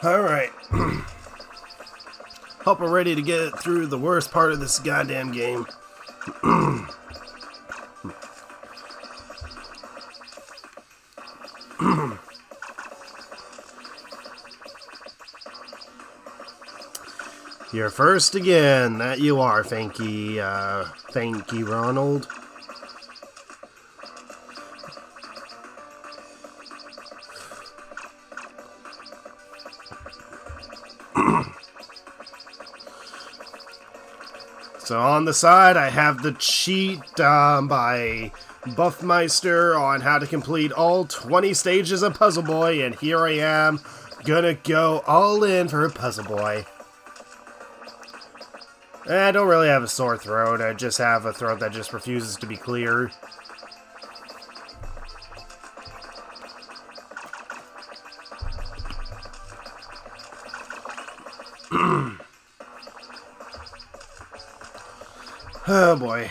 Alright. Hope we're ready to get through the worst part of this goddamn game. You're first again. That you are, Thanky Ronald. So on the side, I have the cheat by Buffmeister on how to complete all 20 stages of Puzzle Boy, and here I am, gonna go all in for Puzzle Boy. I don't really have a sore throat, I just have a throat that just refuses to be clear. Oh boy.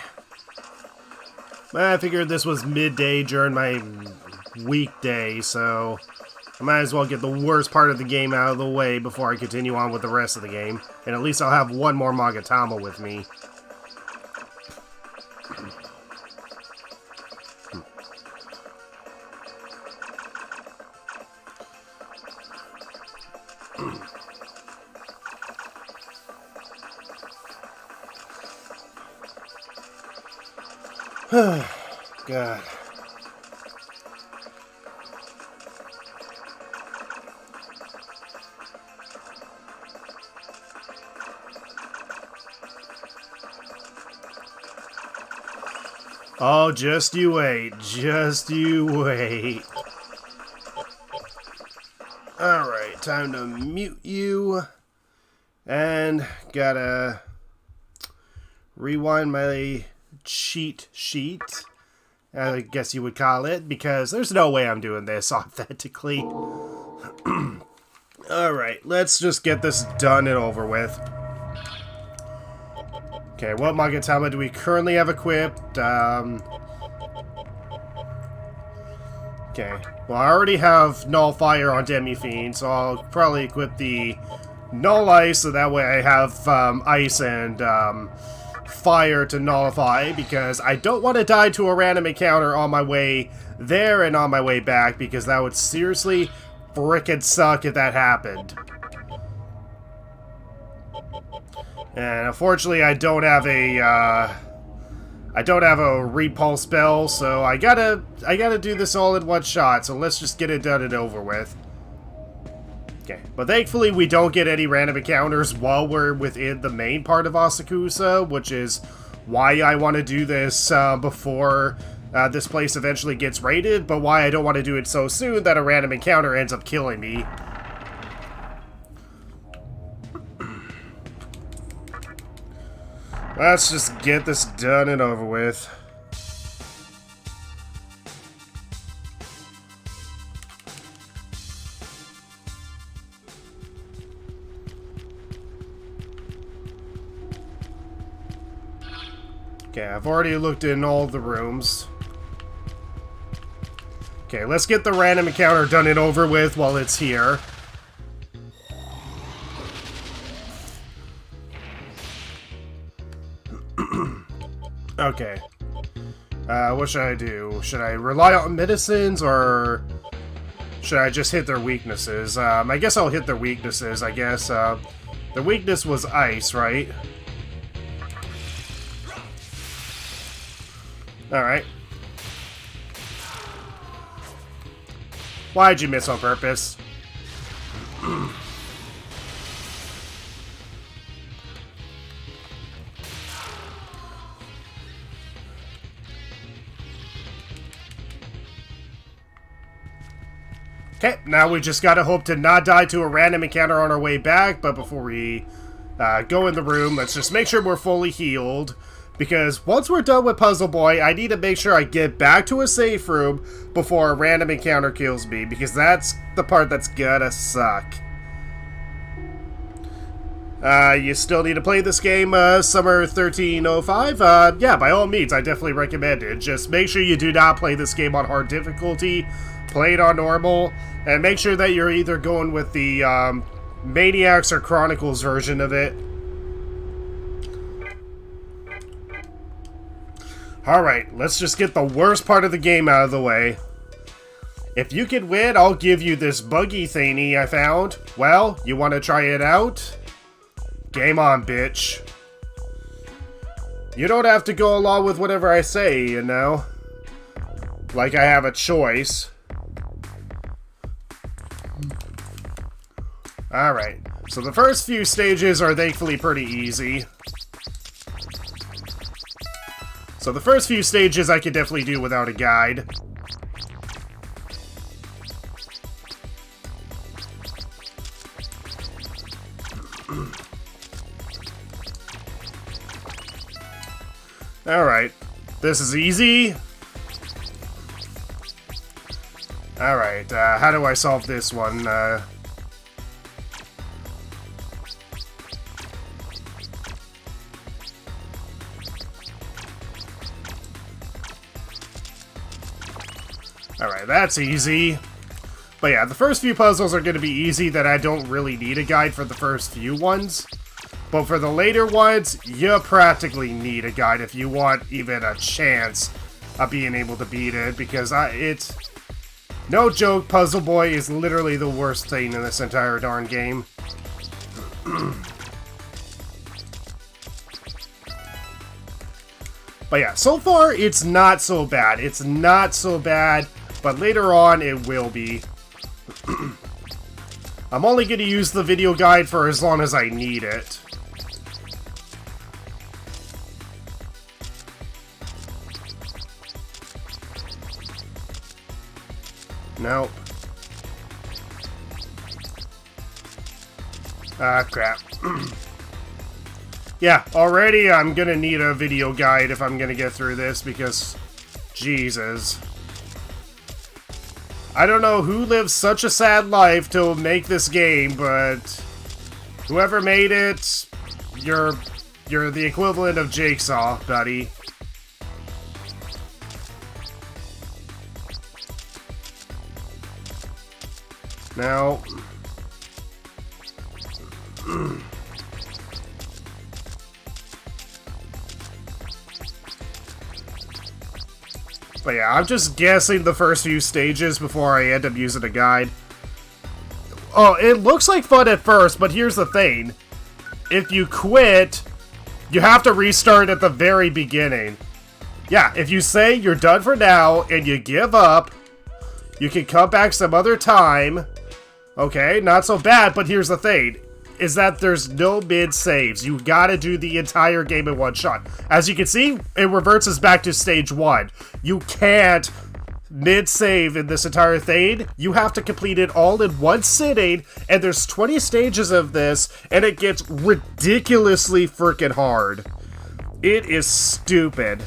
I figured this was midday during my weekday, so I might as well get the worst part of the game out of the way before I continue on with the rest of the game. And at least I'll have one more Magatama with me. God. Oh, just you wait. Just you wait. Alright, time to mute you. And gotta rewind my cheat sheet, I guess you would call it, because there's no way I'm doing this authentically. Alright, let's just get this done and over with. Okay, what Magatama do we currently have equipped? Okay, well I already have Null Fire on Demi-Fiend, so I'll probably equip the Null Ice, so that way I have Ice and Fire to nullify, because I don't want to die to a random encounter on my way there and on my way back, because that would seriously frickin' suck if that happened. And unfortunately I don't have a repulse spell, so I gotta do this all in one shot, so let's just get it done and over with. Okay, but thankfully we don't get any random encounters while we're within the main part of Asakusa, which is why I want to do this before this place eventually gets raided, but why I don't want to do it so soon that a random encounter ends up killing me. Let's just get this done and over with. Okay, I've already looked in all the rooms. Okay, let's get the random encounter done and over with while it's here. Okay. What should I do? Should I rely on medicines, or should I just hit their weaknesses? I guess I'll hit their weaknesses, I guess. The weakness was ice, right? Alright. Why'd you miss on purpose? Okay, now we just gotta hope to not die to a random encounter on our way back, but before we go in the room, let's just make sure we're fully healed. Because once we're done with Puzzle Boy, I need to make sure I get back to a safe room before a random encounter kills me, because that's the part that's gonna suck. You still need to play this game, Summer 1305? Yeah, by all means, I definitely recommend it. Just make sure you do not play this game on hard difficulty, play it on normal, and make sure that you're either going with the Maniacs or Chronicles version of it. Alright, let's just get the worst part of the game out of the way. If you can win, I'll give you this buggy thingy I found. Well, you want to try it out? Game on, bitch. You don't have to go along with whatever I say, you know? Like I have a choice. Alright, so the first few stages are thankfully pretty easy. So the first few stages I could definitely do without a guide. Alright, this is easy. Alright, how do I solve this one? Alright, that's easy. But yeah, the first few puzzles are going to be easy that I don't really need a guide for the first few ones. But for the later ones, you practically need a guide if you want even a chance of being able to beat it. Because it's... no joke, Puzzle Boy is literally the worst thing in this entire darn game. But yeah, so far it's not so bad. It's not so bad, but later on it will be. I'm only going to use the video guide for as long as I need it. Nope. Ah, crap. Yeah, already I'm gonna need a video guide if I'm gonna get through this, because... Jesus. I don't know who lived such a sad life to make this game, but... whoever made it, you're the equivalent of Jigsaw, buddy. Now... But yeah, I'm just guessing the first few stages before I end up using a guide. Oh, it looks like fun at first, but here's the thing. If you quit, you have to restart at the very beginning. Yeah, if you say you're done for now and you give up, you can come back some other time. Okay, not so bad, but here's the thing. Is that there's no mid-saves. You gotta do the entire game in one shot. As you can see, it reverts us back to stage 1. You can't mid-save in this entire thing. You have to complete it all in one sitting, and there's 20 stages of this, and it gets ridiculously freaking hard. It is stupid.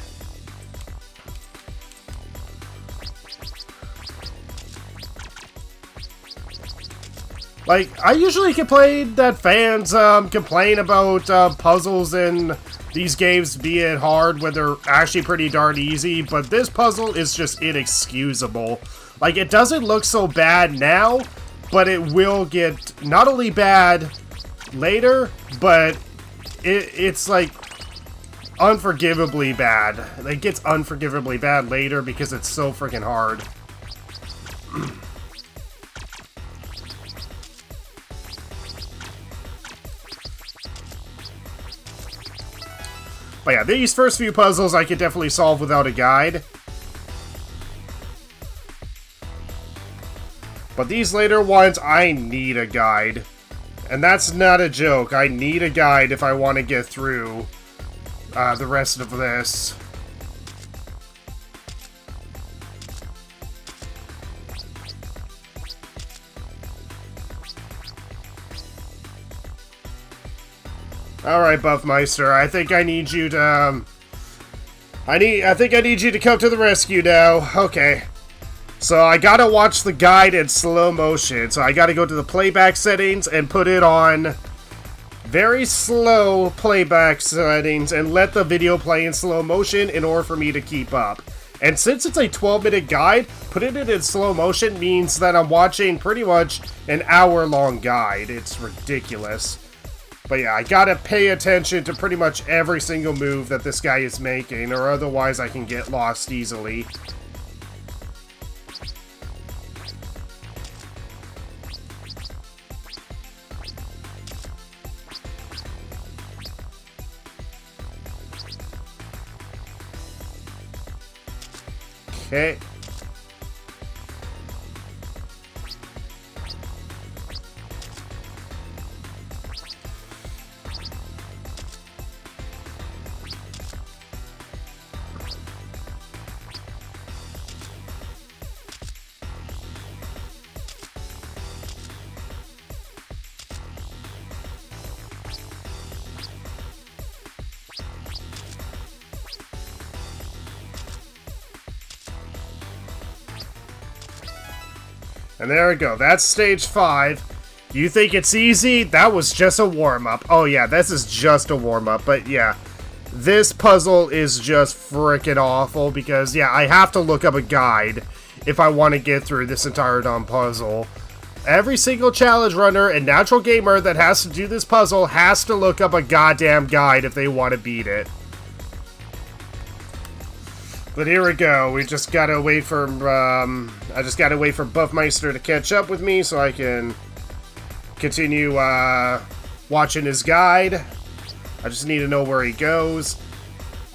Like, I usually complain that fans complain about puzzles in these games being hard when they're actually pretty darn easy, but this puzzle is just inexcusable. Like, it doesn't look so bad now, but it will get not only bad later, but it's like unforgivably bad. It gets unforgivably bad later because it's so freaking hard. But yeah, these first few puzzles I could definitely solve without a guide. But these later ones, I need a guide. And that's not a joke. I need a guide if I want to get through the rest of this. Alright, Buffmeister, I think I need you to, I think I need you to come to the rescue now. Okay. So I gotta watch the guide in slow motion. So I gotta go to the playback settings and put it on very slow playback settings and let the video play in slow motion in order for me to keep up. And since it's a 12-minute guide, putting it in slow motion means that I'm watching pretty much an hour-long guide. It's ridiculous. But yeah, I gotta pay attention to pretty much every single move that this guy is making, or otherwise I can get lost easily. Okay. And there we go. That's stage 5. You think it's easy? That was just a warm-up. Oh yeah, this is just a warm-up. But yeah, this puzzle is just freaking awful because, yeah, I have to look up a guide if I want to get through this entire dumb puzzle. Every single challenge runner and natural gamer that has to do this puzzle has to look up a goddamn guide if they want to beat it. But here we go. We just gotta wait for, I just gotta wait for Buffmeister to catch up with me so I can continue, watching his guide. I just need to know where he goes.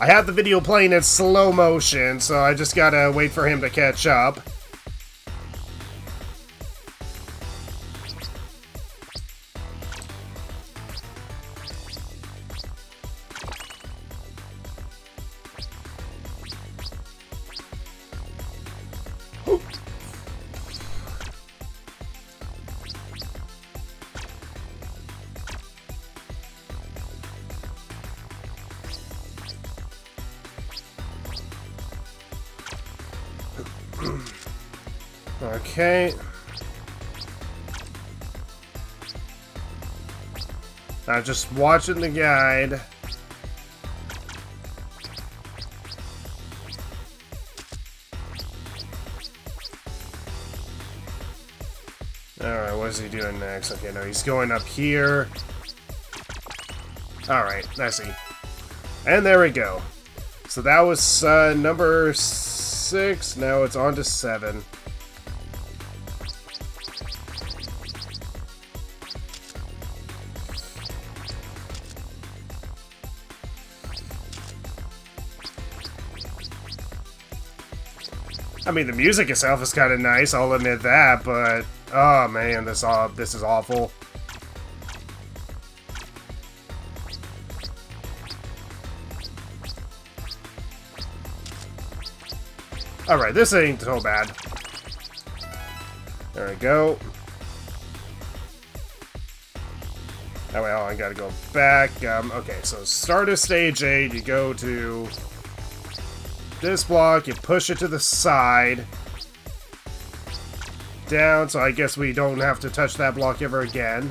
I have the video playing in slow motion, so I just gotta wait for him to catch up. Okay. I'm just watching the guide. Alright, what is he doing next? Okay, no, he's going up here. Alright, I see. And there we go. So that was number 6. Now it's on to 7. I mean, the music itself is kind of nice, I'll admit that, but oh man, this is awful. Alright, this ain't so bad. There we go. Oh, well, I gotta go back. Okay, so start of stage 8, you go to this block, you push it to the side. Down, so I guess we don't have to touch that block ever again.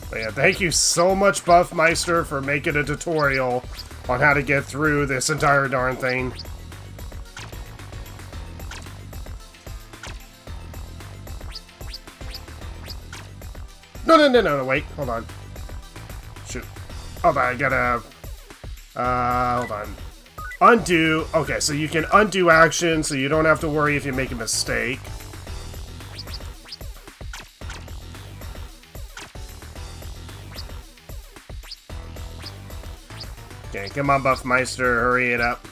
But yeah, thank you so much, Buffmeister, for making a tutorial on how to get through this entire darn thing. No, wait, hold on. Shoot. Hold on, I gotta... hold on. Undo. Okay, so you can undo action, so you don't have to worry if you make a mistake. Okay, come on, Buffmeister, hurry it up.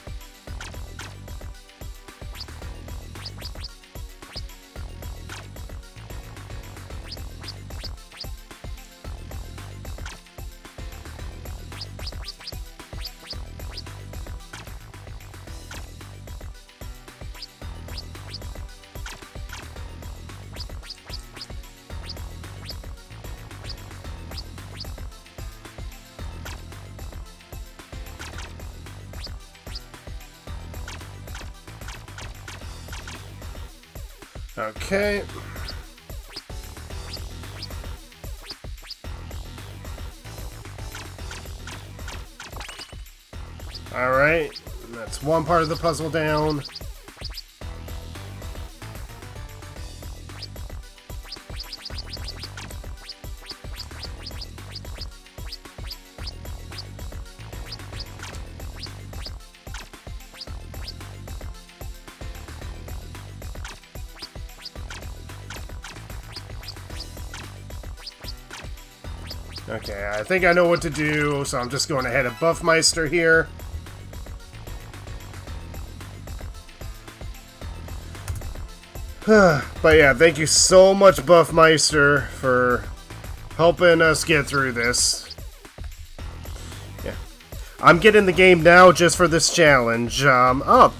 Okay. Alright, that's one part of the puzzle down. Okay, I think I know what to do, so I'm just going ahead of Buffmeister here. But yeah, thank you so much, Buffmeister, for helping us get through this. Yeah. I'm getting the game now just for this challenge. Well,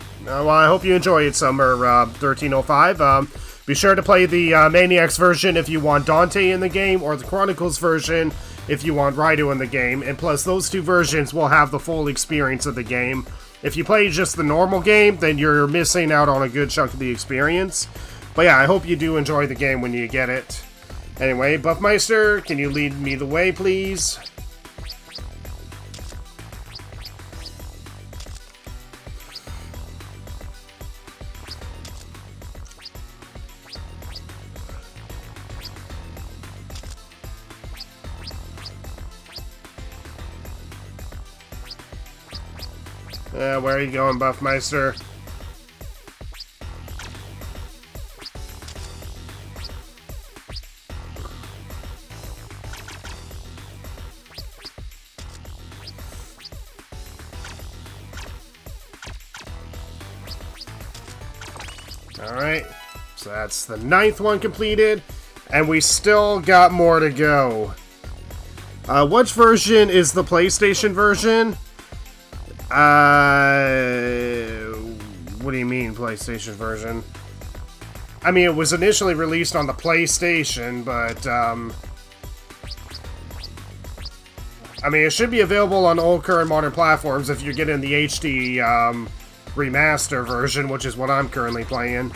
I hope you enjoy it, Summer 1305. Be sure to play the Maniacs version if you want Dante in the game, or the Chronicles version if you want Raido in the game. And plus, those two versions will have the full experience of the game. If you play just the normal game, then you're missing out on a good chunk of the experience. But yeah, I hope you do enjoy the game when you get it. Anyway, Buffmeister, can you lead me the way, please? Where are you going, Buffmeister? Alright, so that's the 9th one completed, and we still got more to go. Which version is the PlayStation version? What do you mean, PlayStation version? I mean, it was initially released on the PlayStation, but, I mean, it should be available on all current modern platforms if you're getting the HD, remaster version, which is what I'm currently playing.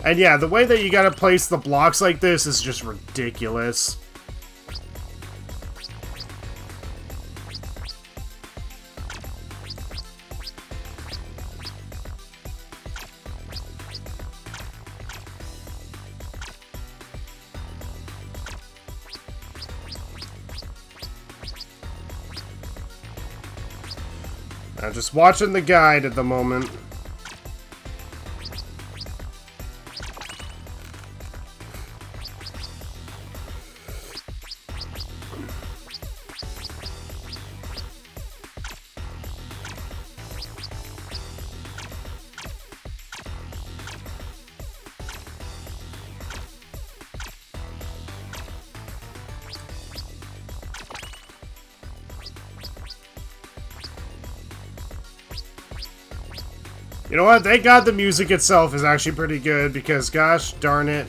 And yeah, the way that you gotta place the blocks like this is just ridiculous. I'm just watching the guide at the moment. You know what? Thank God the music itself is actually pretty good, because gosh darn it.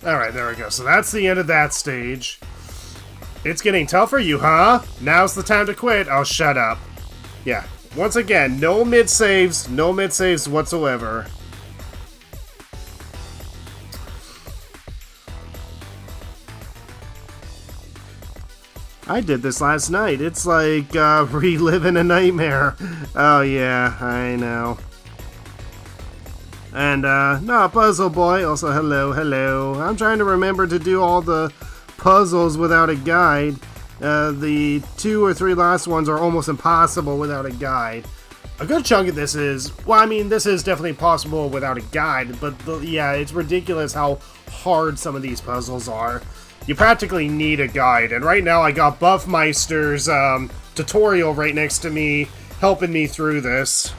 Alright, there we go. So that's the end of that stage. It's getting tough for you, huh? Now's the time to quit. Oh, shut up. Yeah. Once again, no mid-saves. No mid-saves whatsoever. I did this last night. It's like reliving a nightmare. Oh yeah, I know. And no, Puzzle Boy. Also, hello. I'm trying to remember to do all the puzzles without a guide. The 2 or 3 last ones are almost impossible without a guide. A good chunk of this is, well, I mean, this is definitely possible without a guide, but yeah, it's ridiculous how hard some of these puzzles are. You practically need a guide, and right now I got Buffmeister's tutorial right next to me, helping me through this.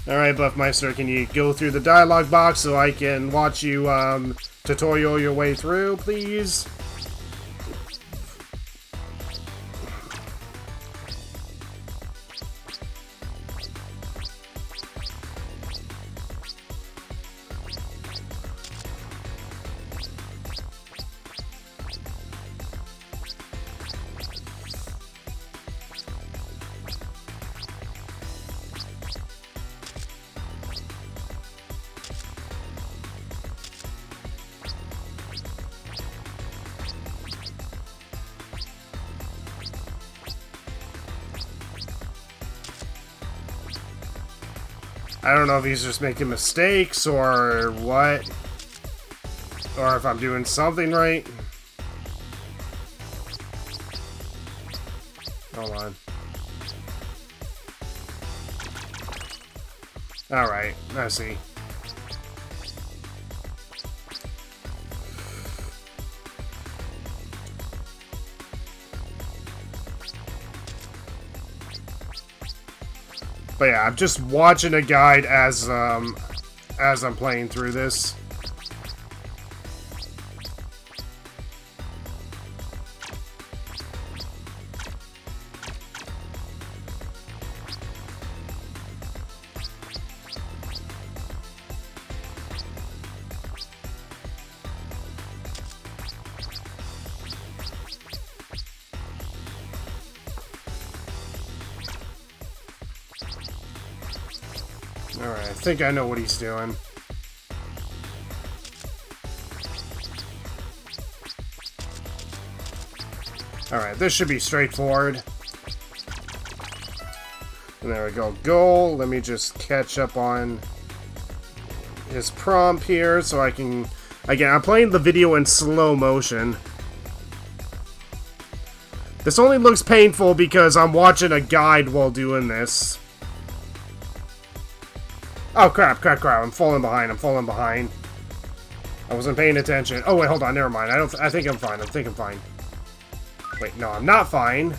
Alright, Buffmeister, can you go through the dialogue box so I can watch you tutorial your way through, please? I don't know if he's just making mistakes or what. Or if I'm doing something right. Hold on. Alright, I see. But yeah, I'm just watching a guide as I'm playing through this. Alright, I think I know what he's doing. Alright, this should be straightforward. And there we go. Goal. Let me just catch up on his prompt here so I can... Again, I'm playing the video in slow motion. This only looks painful because I'm watching a guide while doing this. Oh, crap. I'm falling behind. I wasn't paying attention. Oh, wait, hold on. Never mind. I think I'm fine. I'm fine. Wait, no, I'm not fine.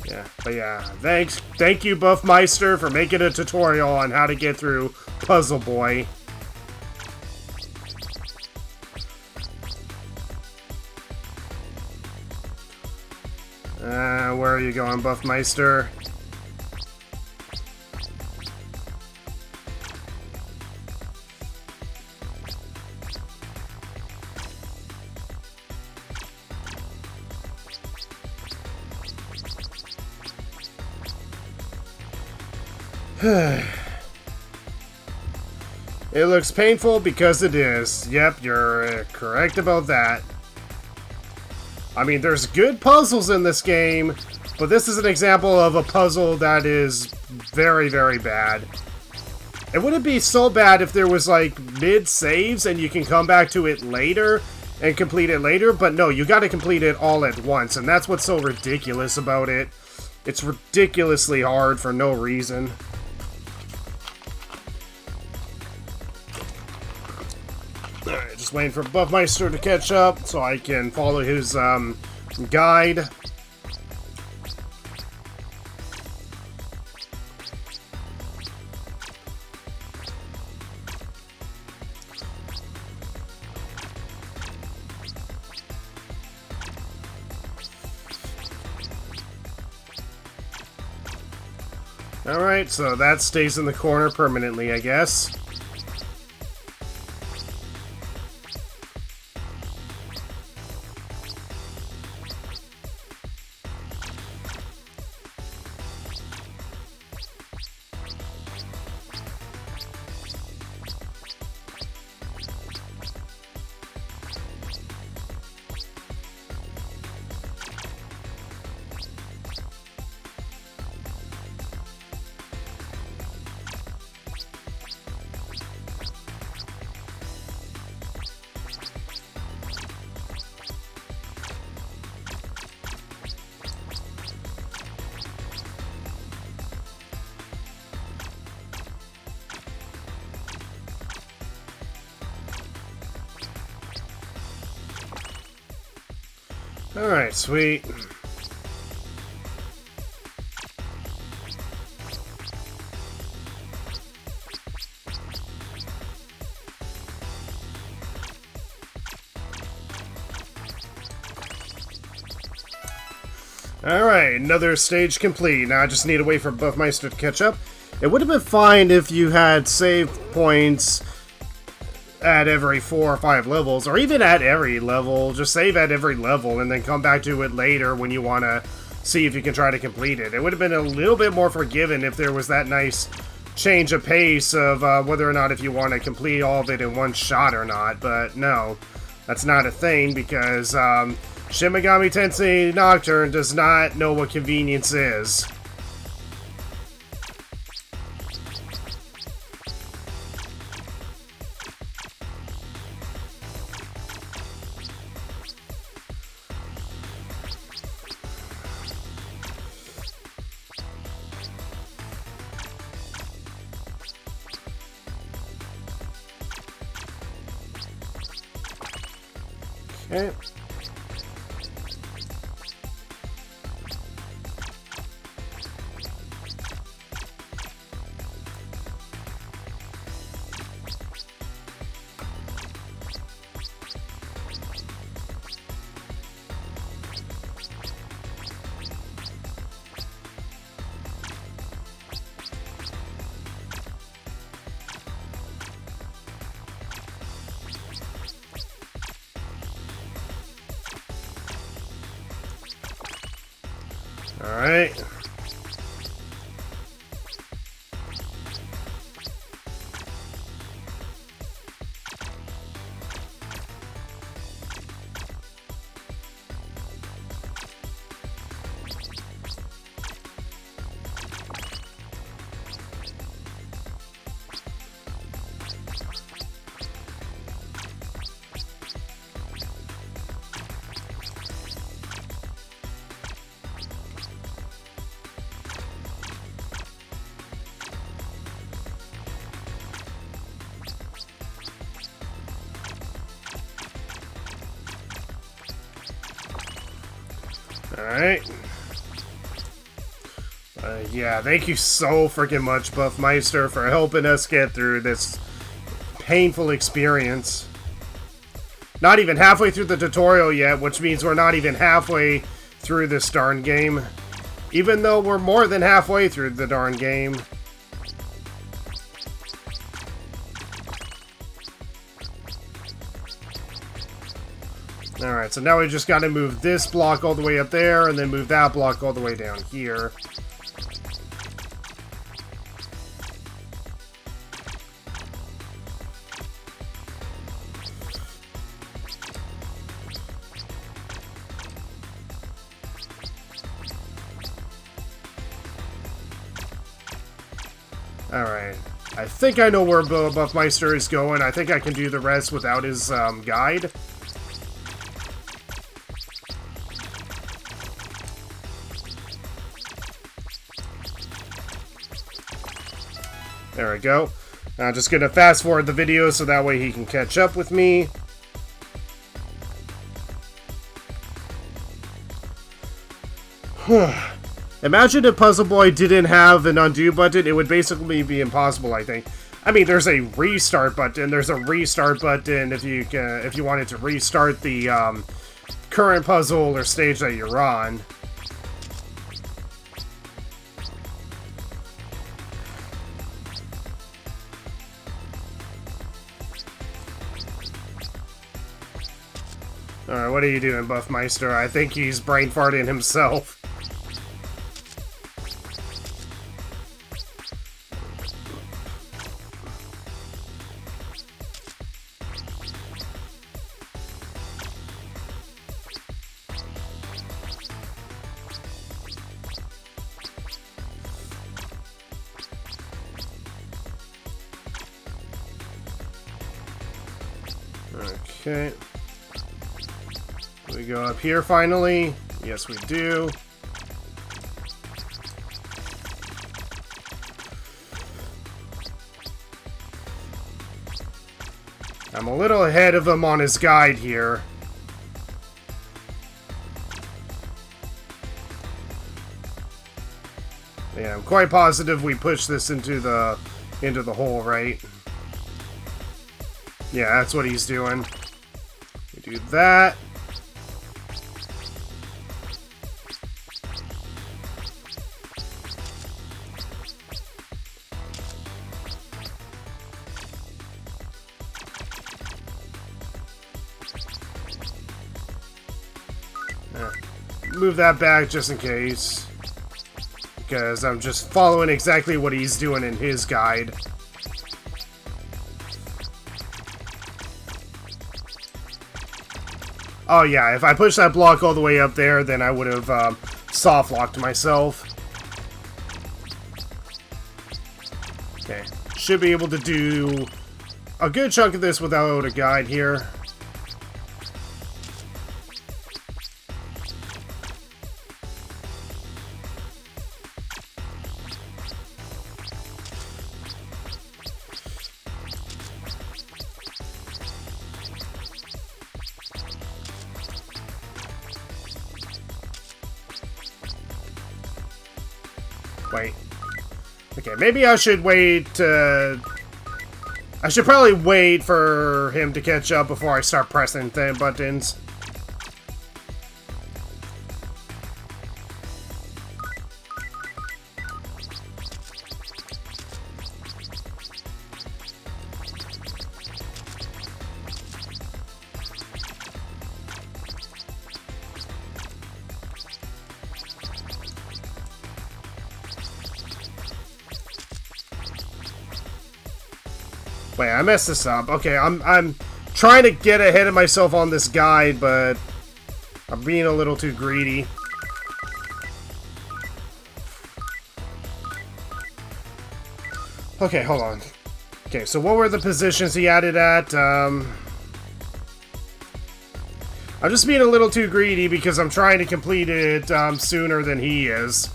Yeah, but yeah. Thank you, Buffmeister, for making a tutorial on how to get through Puzzle Boy. Where are you going, Buffmeister? It looks painful because it is. Yep, you're correct about that. I mean, there's good puzzles in this game, but this is an example of a puzzle that is very, very bad. It wouldn't be so bad if there was, like, mid-saves and you can come back to it later and complete it later, but no, you gotta complete it all at once, and that's what's so ridiculous about it. It's ridiculously hard for no reason. Alright, just waiting for Buffmeister to catch up so I can follow his guide. Alright, so that stays in the corner permanently, I guess. Alright, sweet. Alright, another stage complete. Now I just need to wait for Buffmeister to catch up. It would have been fine if you had save points at every 4 or 5 levels, or even at every level. Just save at every level and then come back to it later when you want to see if you can try to complete it. It would have been a little bit more forgiving if there was that nice change of pace of whether or not if you want to complete all of it in one shot or not, but no, that's not a thing because Shin Megami Tensei Nocturne does not know what convenience is. Okay. Alright. Alright. Yeah, thank you so freaking much, Buffmeister, for helping us get through this painful experience. Not even halfway through the tutorial yet, which means we're not even halfway through this darn game. Even though we're more than halfway through the darn game. Alright, so now we just gotta move this block all the way up there, and then move that block all the way down here. Alright, I think I know where Buffmeister is going. I think I can do the rest without his guide. There we go. I'm just gonna fast forward the video so that way he can catch up with me. Imagine if Puzzle Boy didn't have an undo button, it would basically be impossible, I think. I mean, there's a restart button. There's a restart button if you wanted to restart the current puzzle or stage that you're on. Alright, what are you doing, Buffmeister? I think he's brain farting himself. Okay. We go up here finally. Yes, we do. I'm a little ahead of him on his guide here. Yeah, I'm quite positive we push this into the hole, right? Yeah, that's what he's doing. We do that. Move that back just in case. Because I'm just following exactly what he's doing in his guide. Oh yeah, if I push that block all the way up there, then I would have soft-locked myself. Okay, should be able to do a good chunk of this without a guide here. Wait. Okay, maybe I should wait, I should probably wait for him to catch up before I start pressing buttons. Wait, I messed this up. Okay, I'm trying to get ahead of myself on this guide, but I'm being a little too greedy. Okay, hold on. Okay, so what were the positions he added at? I'm just being a little too greedy because I'm trying to complete it sooner than he is.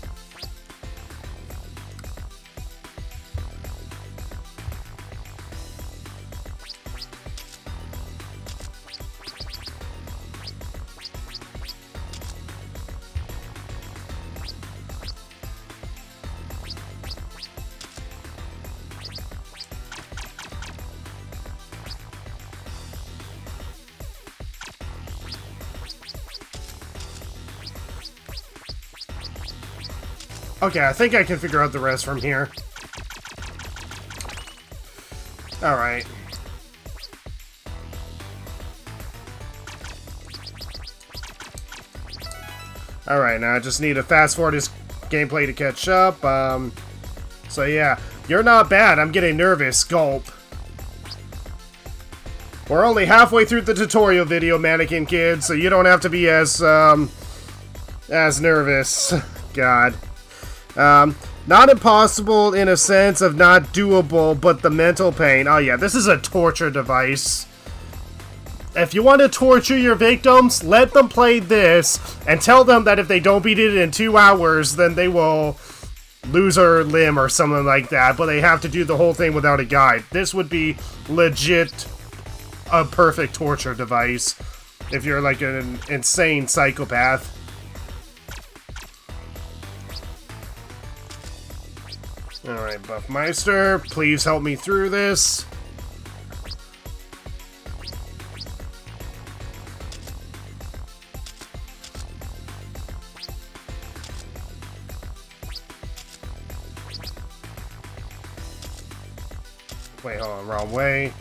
Okay, I think I can figure out the rest from here. Alright. Alright, now I just need to fast forward his gameplay to catch up. So yeah, you're not bad. I'm getting nervous. Gulp. We're only halfway through the tutorial video, Mannequin Kid, so you don't have to be as nervous. God. Not impossible in a sense of not doable, but the mental pain. Oh yeah, this is a torture device. If you want to torture your victims, let them play this, and tell them that if they don't beat it in 2 hours, then they will lose a limb or something like that, but they have to do the whole thing without a guide. This would be legit a perfect torture device if you're like an insane psychopath. Alright, Buffmeister, please help me through this. Wait, hold on, wrong way.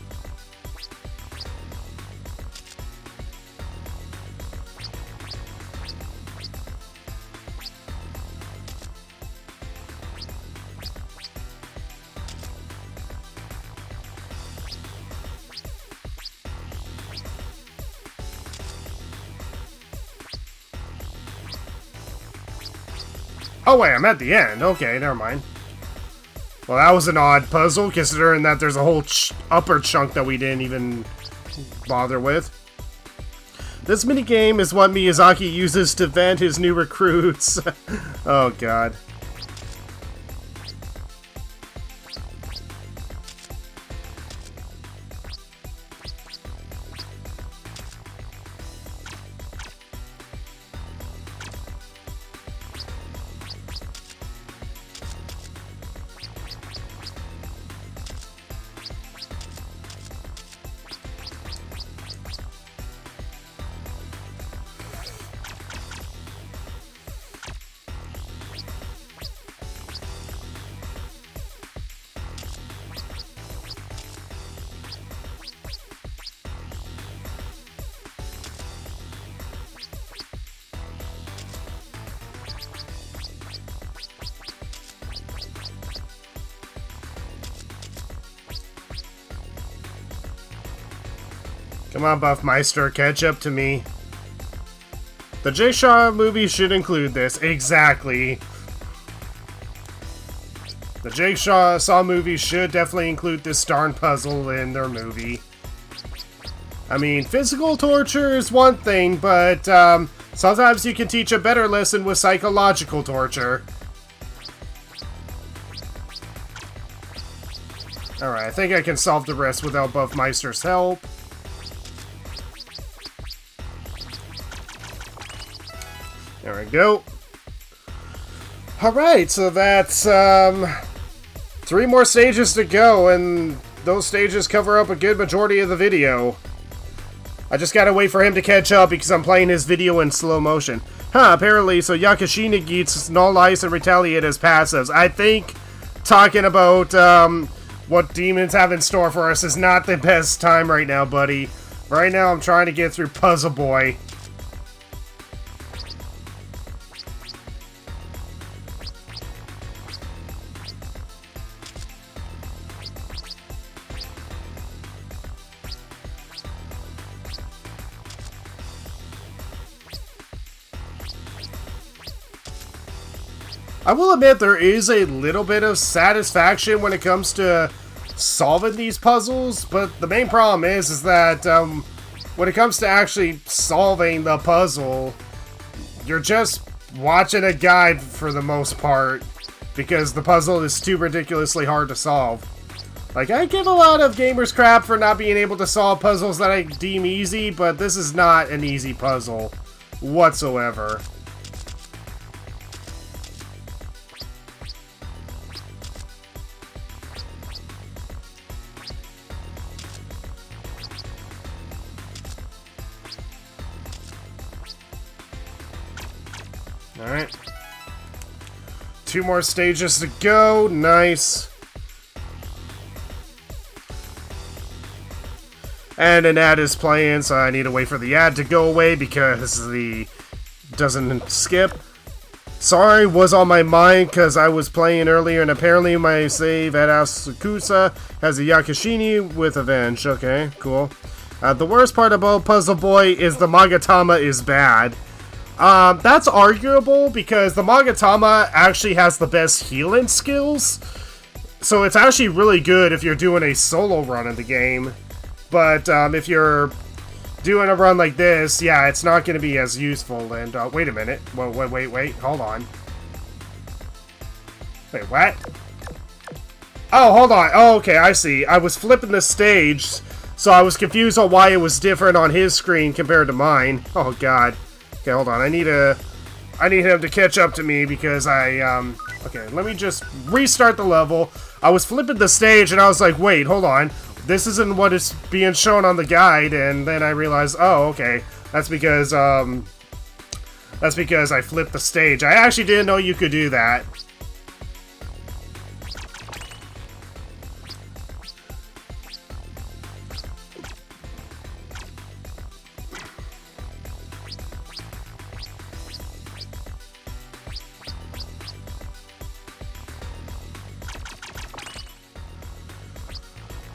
Oh wait, I'm at the end. Okay, never mind. Well, that was an odd puzzle, considering that there's a whole upper chunk that we didn't even bother with. This minigame is what Miyazaki uses to vent his new recruits. Oh god. Come on, Buffmeister, catch up to me. The Jigsaw movie should include this. Exactly. The Jigsaw movie should definitely include this darn puzzle in their movie. I mean, physical torture is one thing, but sometimes you can teach a better lesson with psychological torture. Alright, I think I can solve the rest without Buffmeister's help. There we go. Alright, so that's 3 more stages to go, and those stages cover up a good majority of the video. I just gotta wait for him to catch up because I'm playing his video in slow motion. Apparently, so Yakashina gets Null Ice and Retaliate as passives. I think talking about what demons have in store for us is not the best time right now, buddy. Right now, I'm trying to get through Puzzle Boy. I will admit there is a little bit of satisfaction when it comes to solving these puzzles, but the main problem is that when it comes to actually solving the puzzle, you're just watching a guide for the most part, because the puzzle is too ridiculously hard to solve. Like, I give a lot of gamers crap for not being able to solve puzzles that I deem easy, but this is not an easy puzzle whatsoever. Alright. 2 more stages to go. Nice. And an ad is playing, so I need to wait for the ad to go away because the doesn't skip. Sorry, was on my mind because I was playing earlier, and apparently my save at Asukusa has a Yakashini with Avenge. Okay, cool. The worst part about Puzzle Boy is the Magatama is bad. That's arguable because the Magatama actually has the best healing skills. So it's actually really good if you're doing a solo run of the game. But if you're doing a run like this, yeah, it's not going to be as useful. And wait a minute. Wait, hold on. Wait, what? Oh, hold on. Oh, okay, I see. I was flipping the stage, so I was confused on why it was different on his screen compared to mine. Oh, God. Okay, hold on. I need him to catch up to me because okay, let me just restart the level. I was flipping the stage and I was like, wait, hold on. This isn't what is being shown on the guide, and then I realized, oh, okay. That's because I flipped the stage. I actually didn't know you could do that.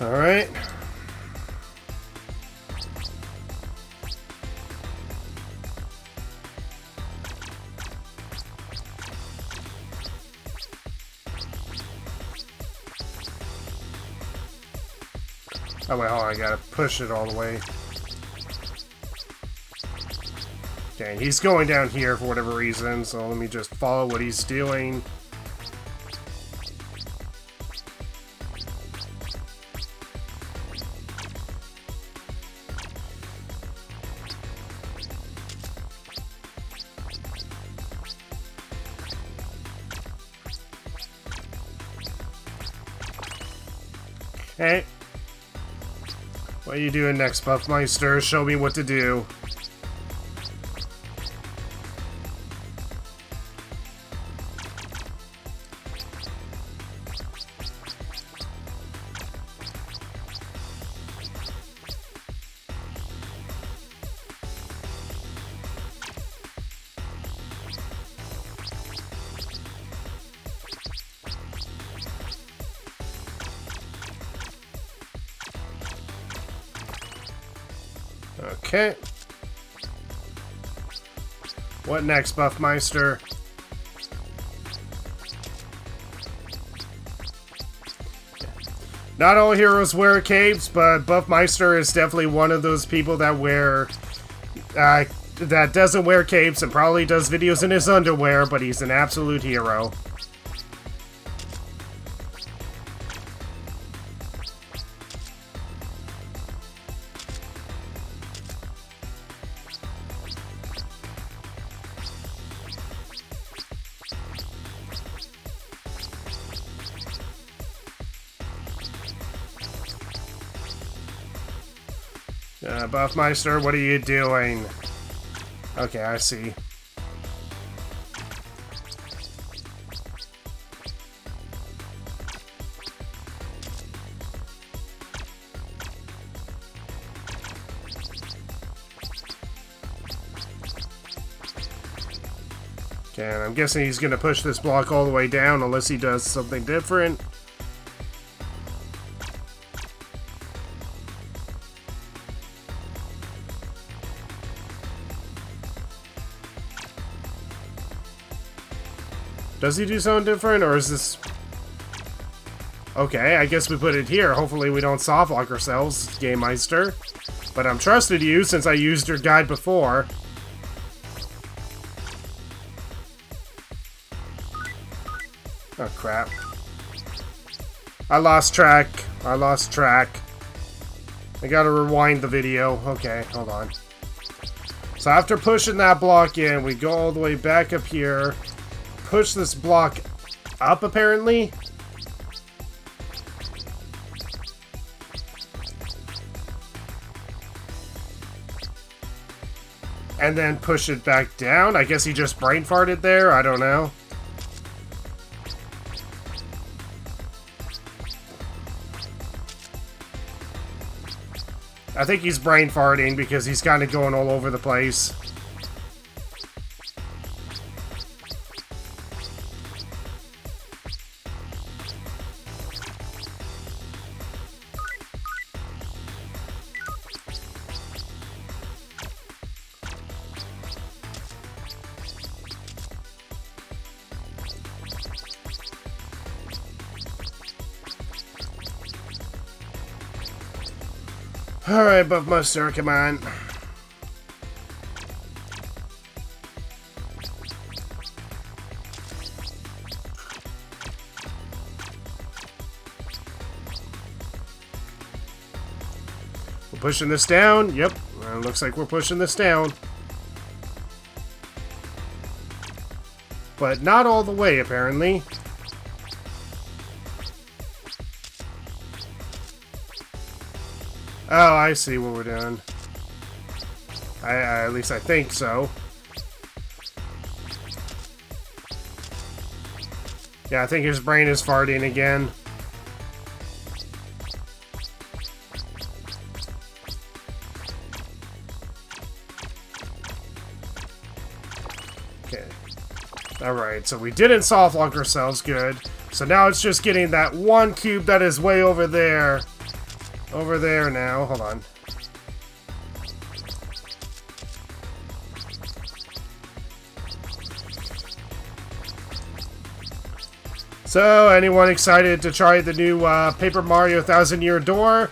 Alright. Oh wait, hold on, I gotta push it all the way. Okay, he's going down here for whatever reason, so let me just follow what he's doing. Hey. What are you doing next, Buffmeister? Show me what to do. Okay. What next, Buffmeister? Not all heroes wear capes, but Buffmeister is definitely one of those people that that doesn't wear capes and probably does videos in his underwear, but he's an absolute hero. Buffmeister, what are you doing? Okay, I see. Okay, and I'm guessing he's gonna push this block all the way down unless he does something different. Does he do something different, or is this... Okay, I guess we put it here. Hopefully we don't softlock ourselves, Gamemeister. But I'm trusted you since I used your guide before. Oh, crap. I lost track. I gotta rewind the video. Okay, hold on. So after pushing that block in, we go all the way back up here. Push this block up, apparently. And then push it back down. I guess he just brain farted there. I don't know. I think he's brain farting because he's kind of going all over the place. Alright, Buffmeister, come on. We're pushing this down. Yep, looks like we're pushing this down. But not all the way, apparently. Oh, I see what we're doing. At least I think so. Yeah, I think his brain is farting again. Okay. Alright, so we didn't softlock ourselves, good. So now it's just getting that one cube that is way over there. Over there now. Hold on. So, anyone excited to try the new Paper Mario 1000 Year Door?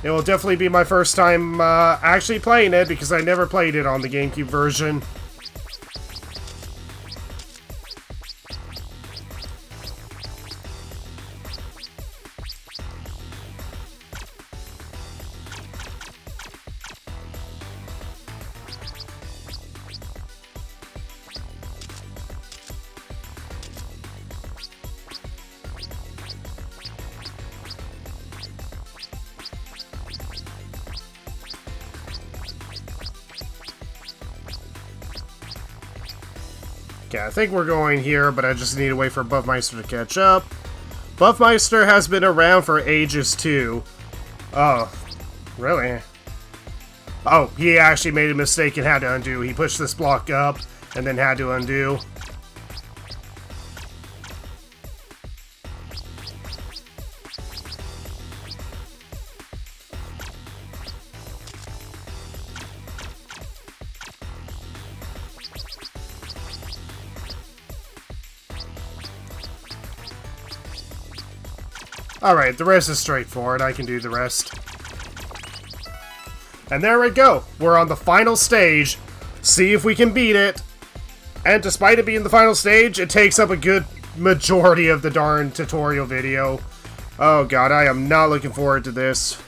It will definitely be my first time actually playing it, because I never played it on the GameCube version. Okay, I think we're going here, but I just need to wait for Buffmeister to catch up. Buffmeister has been around for ages, too. Oh, really? Oh, he actually made a mistake and had to undo. He pushed this block up, and then had to undo. Alright, the rest is straightforward. I can do the rest. And there we go. We're on the final stage. See if we can beat it. And despite it being the final stage, it takes up a good majority of the darn tutorial video. Oh god, I am not looking forward to this.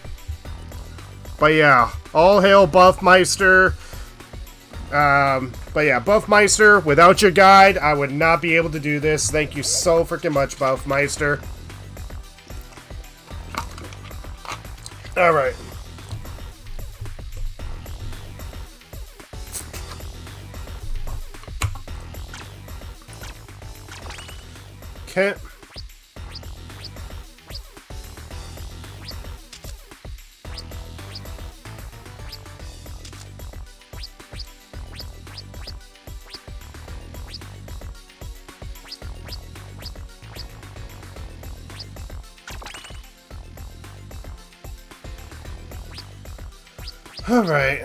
But yeah, all hail Buffmeister. But yeah, Buffmeister, without your guide, I would not be able to do this. Thank you so freaking much, Buffmeister. Alright. Okay. All right.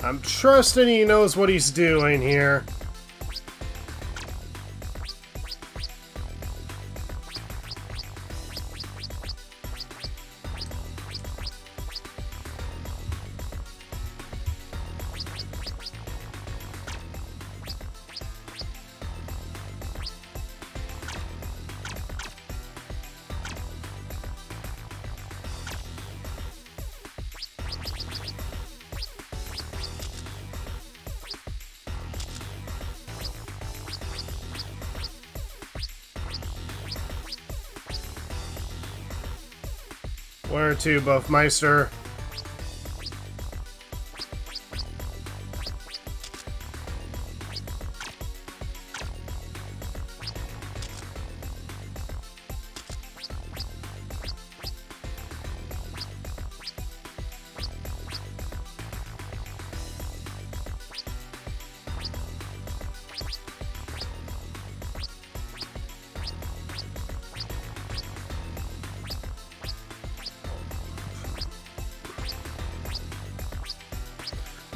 I'm trusting he knows what he's doing here. Where to, Buffmeister?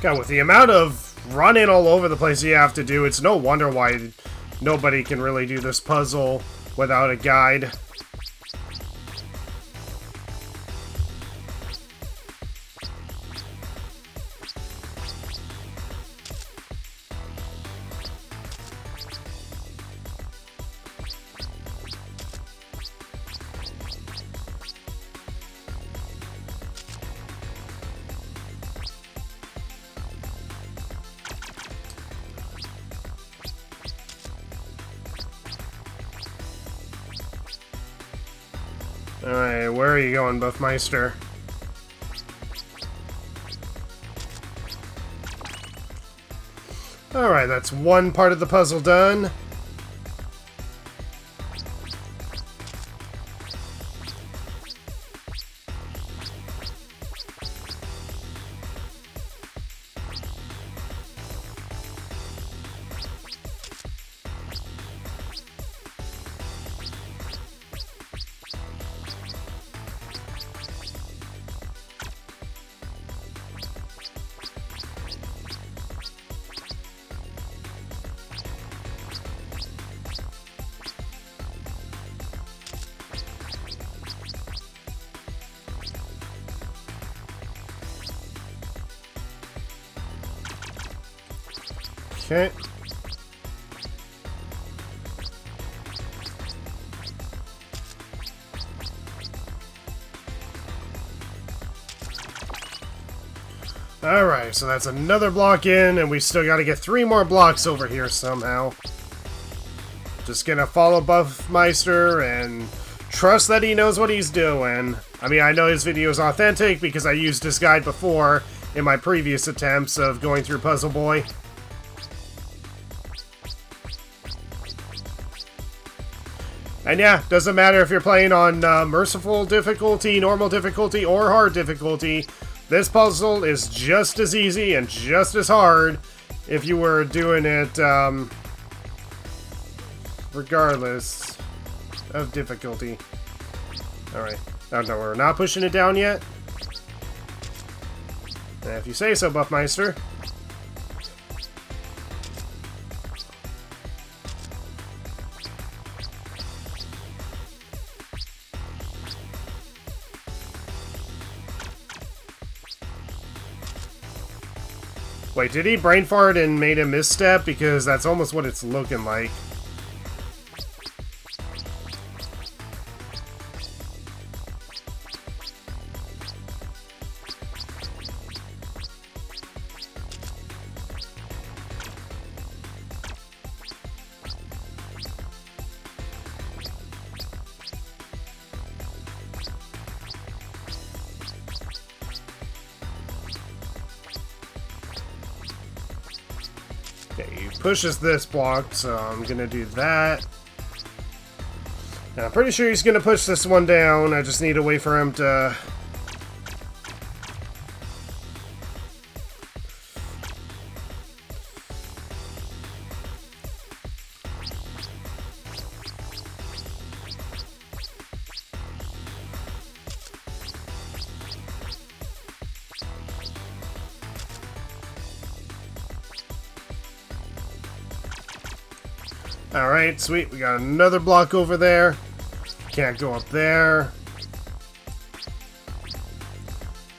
God, with the amount of running all over the place you have to do, it's no wonder why nobody can really do this puzzle without a guide. Alright, where are you going, Buffmeister? Alright, that's one part of the puzzle done. Okay. Alright, so that's another block in, and we still gotta get 3 more blocks over here somehow. Just gonna follow Buffmeister and trust that he knows what he's doing. I mean, I know his video is authentic because I used his guide before in my previous attempts of going through Puzzle Boy. And yeah, doesn't matter if you're playing on merciful difficulty, normal difficulty, or hard difficulty. This puzzle is just as easy and just as hard if you were doing it regardless of difficulty. Alright. Oh no, we're not pushing it down yet. If you say so, Buffmeister. Wait, did he brain fart and made a misstep? Because that's almost what it's looking like. Okay, he pushes this block, so I'm gonna do that. And I'm pretty sure he's gonna push this one down. I just need to wait for him to... Alright, sweet. We got another block over there. Can't go up there.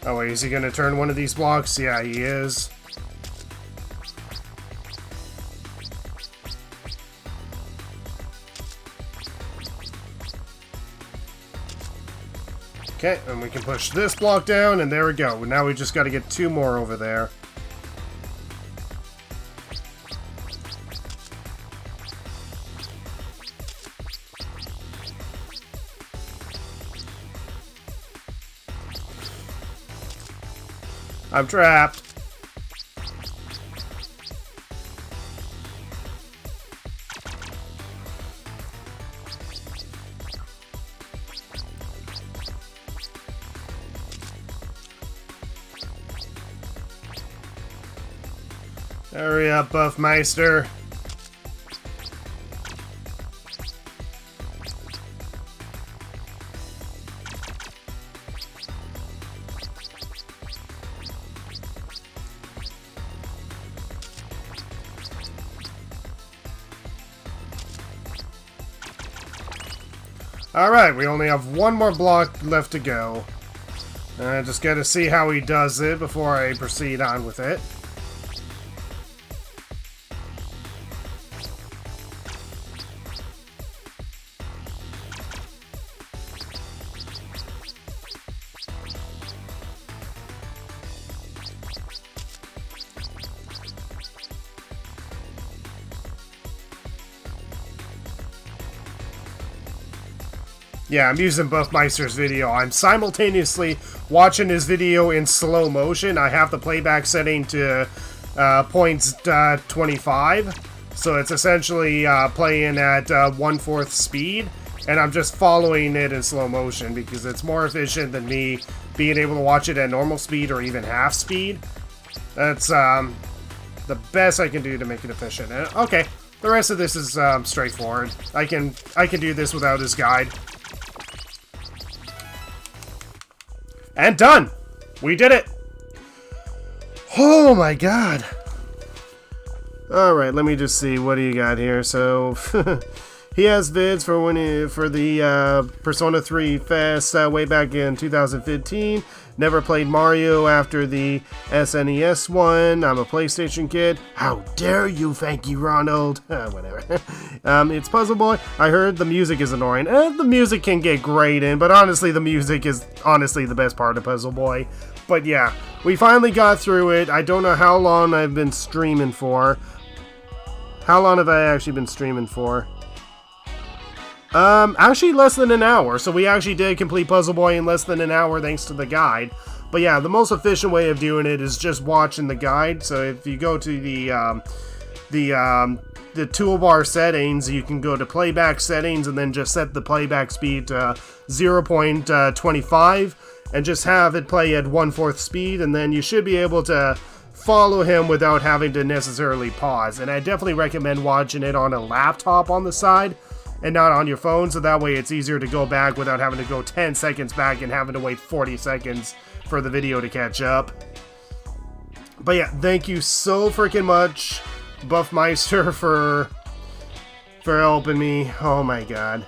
Oh wait, is he gonna turn one of these blocks? Yeah, he is. Okay, and we can push this block down, and there we go. Now we just gotta get 2 more over there. I'm trapped. Hurry up, Buffmeister. Alright, we only have 1 more block left to go. I just gotta see how he does it before I proceed on with it. Yeah, I'm using Buffmeister's video. I'm simultaneously watching his video in slow motion. I have the playback setting to points 25. So it's essentially playing at 1/4 speed. And I'm just following it in slow motion because it's more efficient than me being able to watch it at normal speed or even half speed. That's the best I can do to make it efficient. And, okay, the rest of this is straightforward. I can do this without this guide. And done! We did it! Oh my god! Alright, let me just see. What do you got here? So... He has vids for the Persona 3 Fest way back in 2015. Never played Mario after the SNES one. I'm a PlayStation kid. How dare you, Fanky Ronald? Whatever. It's Puzzle Boy. I heard the music is annoying. The music can get great in, but honestly, the music is honestly the best part of Puzzle Boy. But yeah, we finally got through it. I don't know how long I've been streaming for. How long have I actually been streaming for? Actually less than an hour, so we actually did complete Puzzle Boy in less than an hour thanks to the guide. But yeah, the most efficient way of doing it is just watching the guide. So if you go to the toolbar settings, you can go to playback settings and then just set the playback speed to 0.25 and just have it play at 1/4 speed, and then you should be able to follow him without having to necessarily pause. And I definitely recommend watching it on a laptop on the side and not on your phone, so that way it's easier to go back without having to go 10 seconds back and having to wait 40 seconds for the video to catch up. But yeah, thank you so freaking much, Buffmeister, for helping me. Oh my god.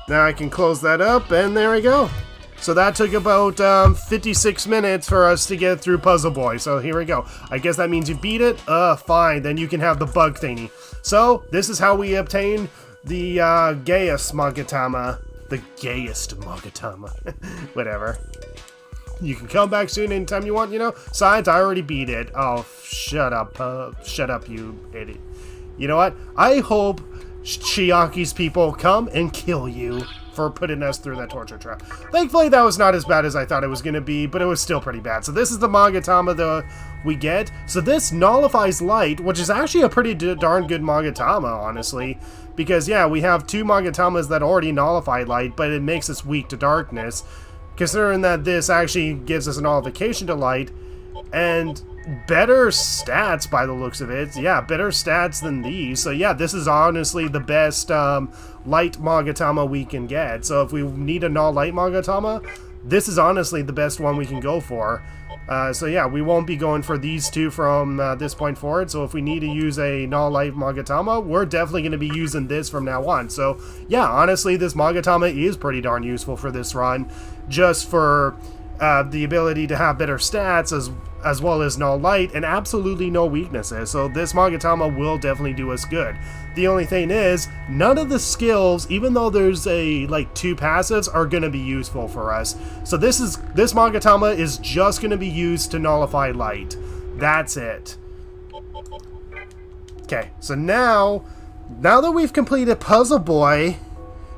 Now I can close that up, and there we go. So that took about 56 minutes for us to get through Puzzle Boy. So here we go. I guess that means you beat it? Fine. Then you can have the bug thingy. So this is how we obtain the gayest Magatama. The gayest Magatama. Whatever. You can come back soon anytime you want, you know? Science, I already beat it. Oh, shut up. Shut up, you idiot. You know what? I hope Chiaki's people come and kill you for putting us through that torture trap. Thankfully, that was not as bad as I thought it was going to be, but it was still pretty bad. So this is the Magatama that we get. So this nullifies light, which is actually a pretty darn good Magatama, honestly. Because, yeah, we have two Magatamas that already nullify light, but it makes us weak to darkness. Considering that this actually gives us a nullification to light, and better stats by the looks of it. Yeah, better stats than these. So yeah, this is honestly the best light Magatama we can get. So if we need a null light Magatama, this is honestly the best one we can go for. So yeah, we won't be going for these two from this point forward. So if we need to use a null light Magatama, we're definitely going to be using this from now on. So yeah, honestly, this Magatama is pretty darn useful for this run, just for the ability to have better stats as well as null light and absolutely no weaknesses. So this Magatama will definitely do us good. The only thing is, none of the skills, even though there's like two passives, are going to be useful for us. So this Magatama is just going to be used to nullify light. That's it. Okay, so now that we've completed Puzzle Boy,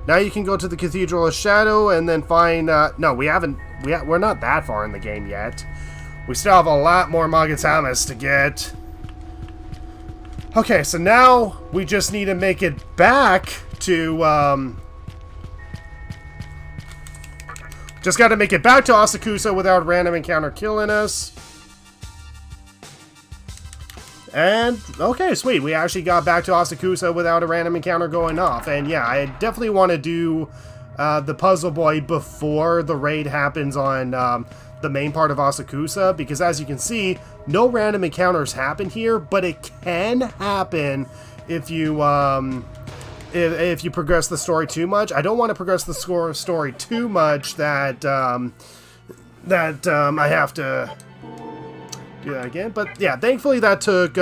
now you can go to the Cathedral of Shadow and then find, no, we're not that far in the game yet. We still have a lot more Magatamas to get. Okay, so now we just need to make it back to, just gotta make it back to Asakusa without random encounter killing us. And, okay, sweet. We actually got back to Asakusa without a random encounter going off. And yeah, I definitely want to do the Puzzle Boy before the raid happens on the main part of Asakusa, because as you can see, no random encounters happen here, but it can happen if you progress the story too much. I don't want to progress the story too much that I have to do that again. But yeah, thankfully that took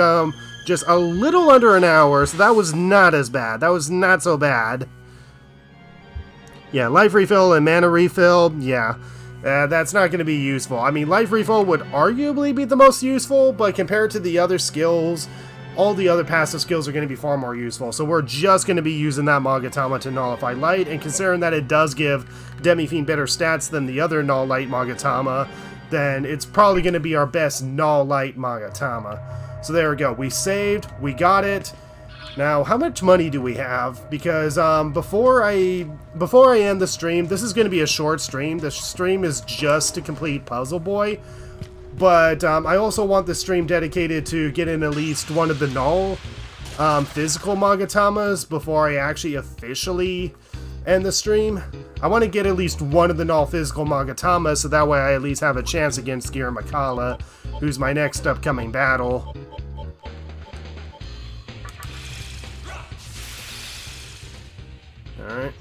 just a little under an hour, so that was not as bad. That was not so bad. Yeah, life refill and mana refill, yeah. That's not going to be useful. I mean, life refill would arguably be the most useful, but compared to the other skills, all the other passive skills are going to be far more useful. So we're just going to be using that Magatama to nullify light, and considering that it does give Demi-Fiend better stats than the other null light Magatama, then it's probably going to be our best Null Light Magatama. So there we go. We saved. We got it. Now, how much money do we have? Because before I end the stream, this is going to be a short stream. The stream is just to complete Puzzle Boy. But I also want the stream dedicated to getting at least one of the Null physical Magatamas before I actually officially end the stream. I want to get at least one of the Null physical Magatamas, so that way I at least have a chance against Giramacala, who's my next upcoming battle. Alright.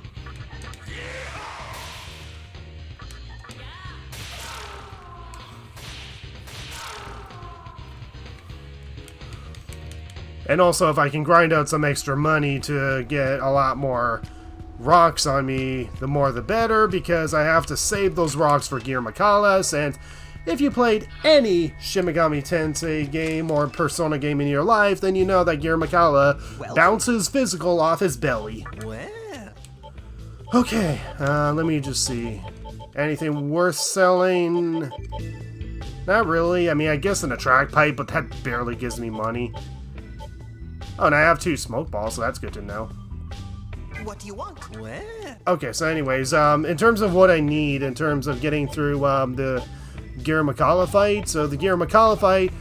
And also, if I can grind out some extra money to get a lot more rocks on me, the more the better, because I have to save those rocks for Giramakalas. And if you played any Shin Megami Tensei game or Persona game in your life, then you know that Giramakala bounces physical off his belly. Okay, let me just see. Anything worth selling? Not really. I mean, I guess an attract pipe, but that barely gives me money. Oh, and I have 2 smoke balls, so that's good to know. What do you want? Okay, so anyways, in terms of what I need, in terms of getting through the Giramacala fight, so the Giramacala fight,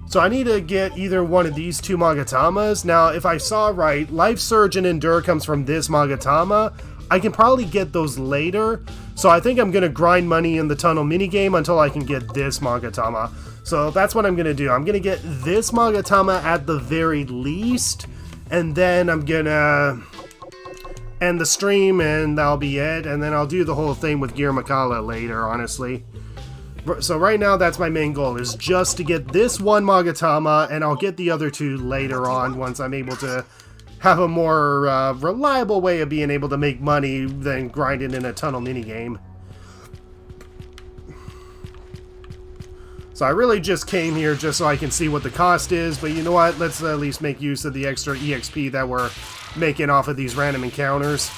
so I need to get either one of these 2 Magatamas. Now, if I saw right, Life Surge and Endure comes from this Magatama. I can probably get those later, so I think I'm going to grind money in the tunnel minigame until I can get this Magatama. So that's what I'm going to do. I'm going to get this Magatama at the very least, and then I'm going to end the stream, and that'll be it, and then I'll do the whole thing with Giramacala later, honestly. So right now, that's my main goal, is just to get this one Magatama, and I'll get the other 2 later on once I'm able to have a more reliable way of being able to make money than grinding in a tunnel minigame. So I really just came here just so I can see what the cost is, but you know what? Let's at least make use of the extra EXP that we're making off of these random encounters.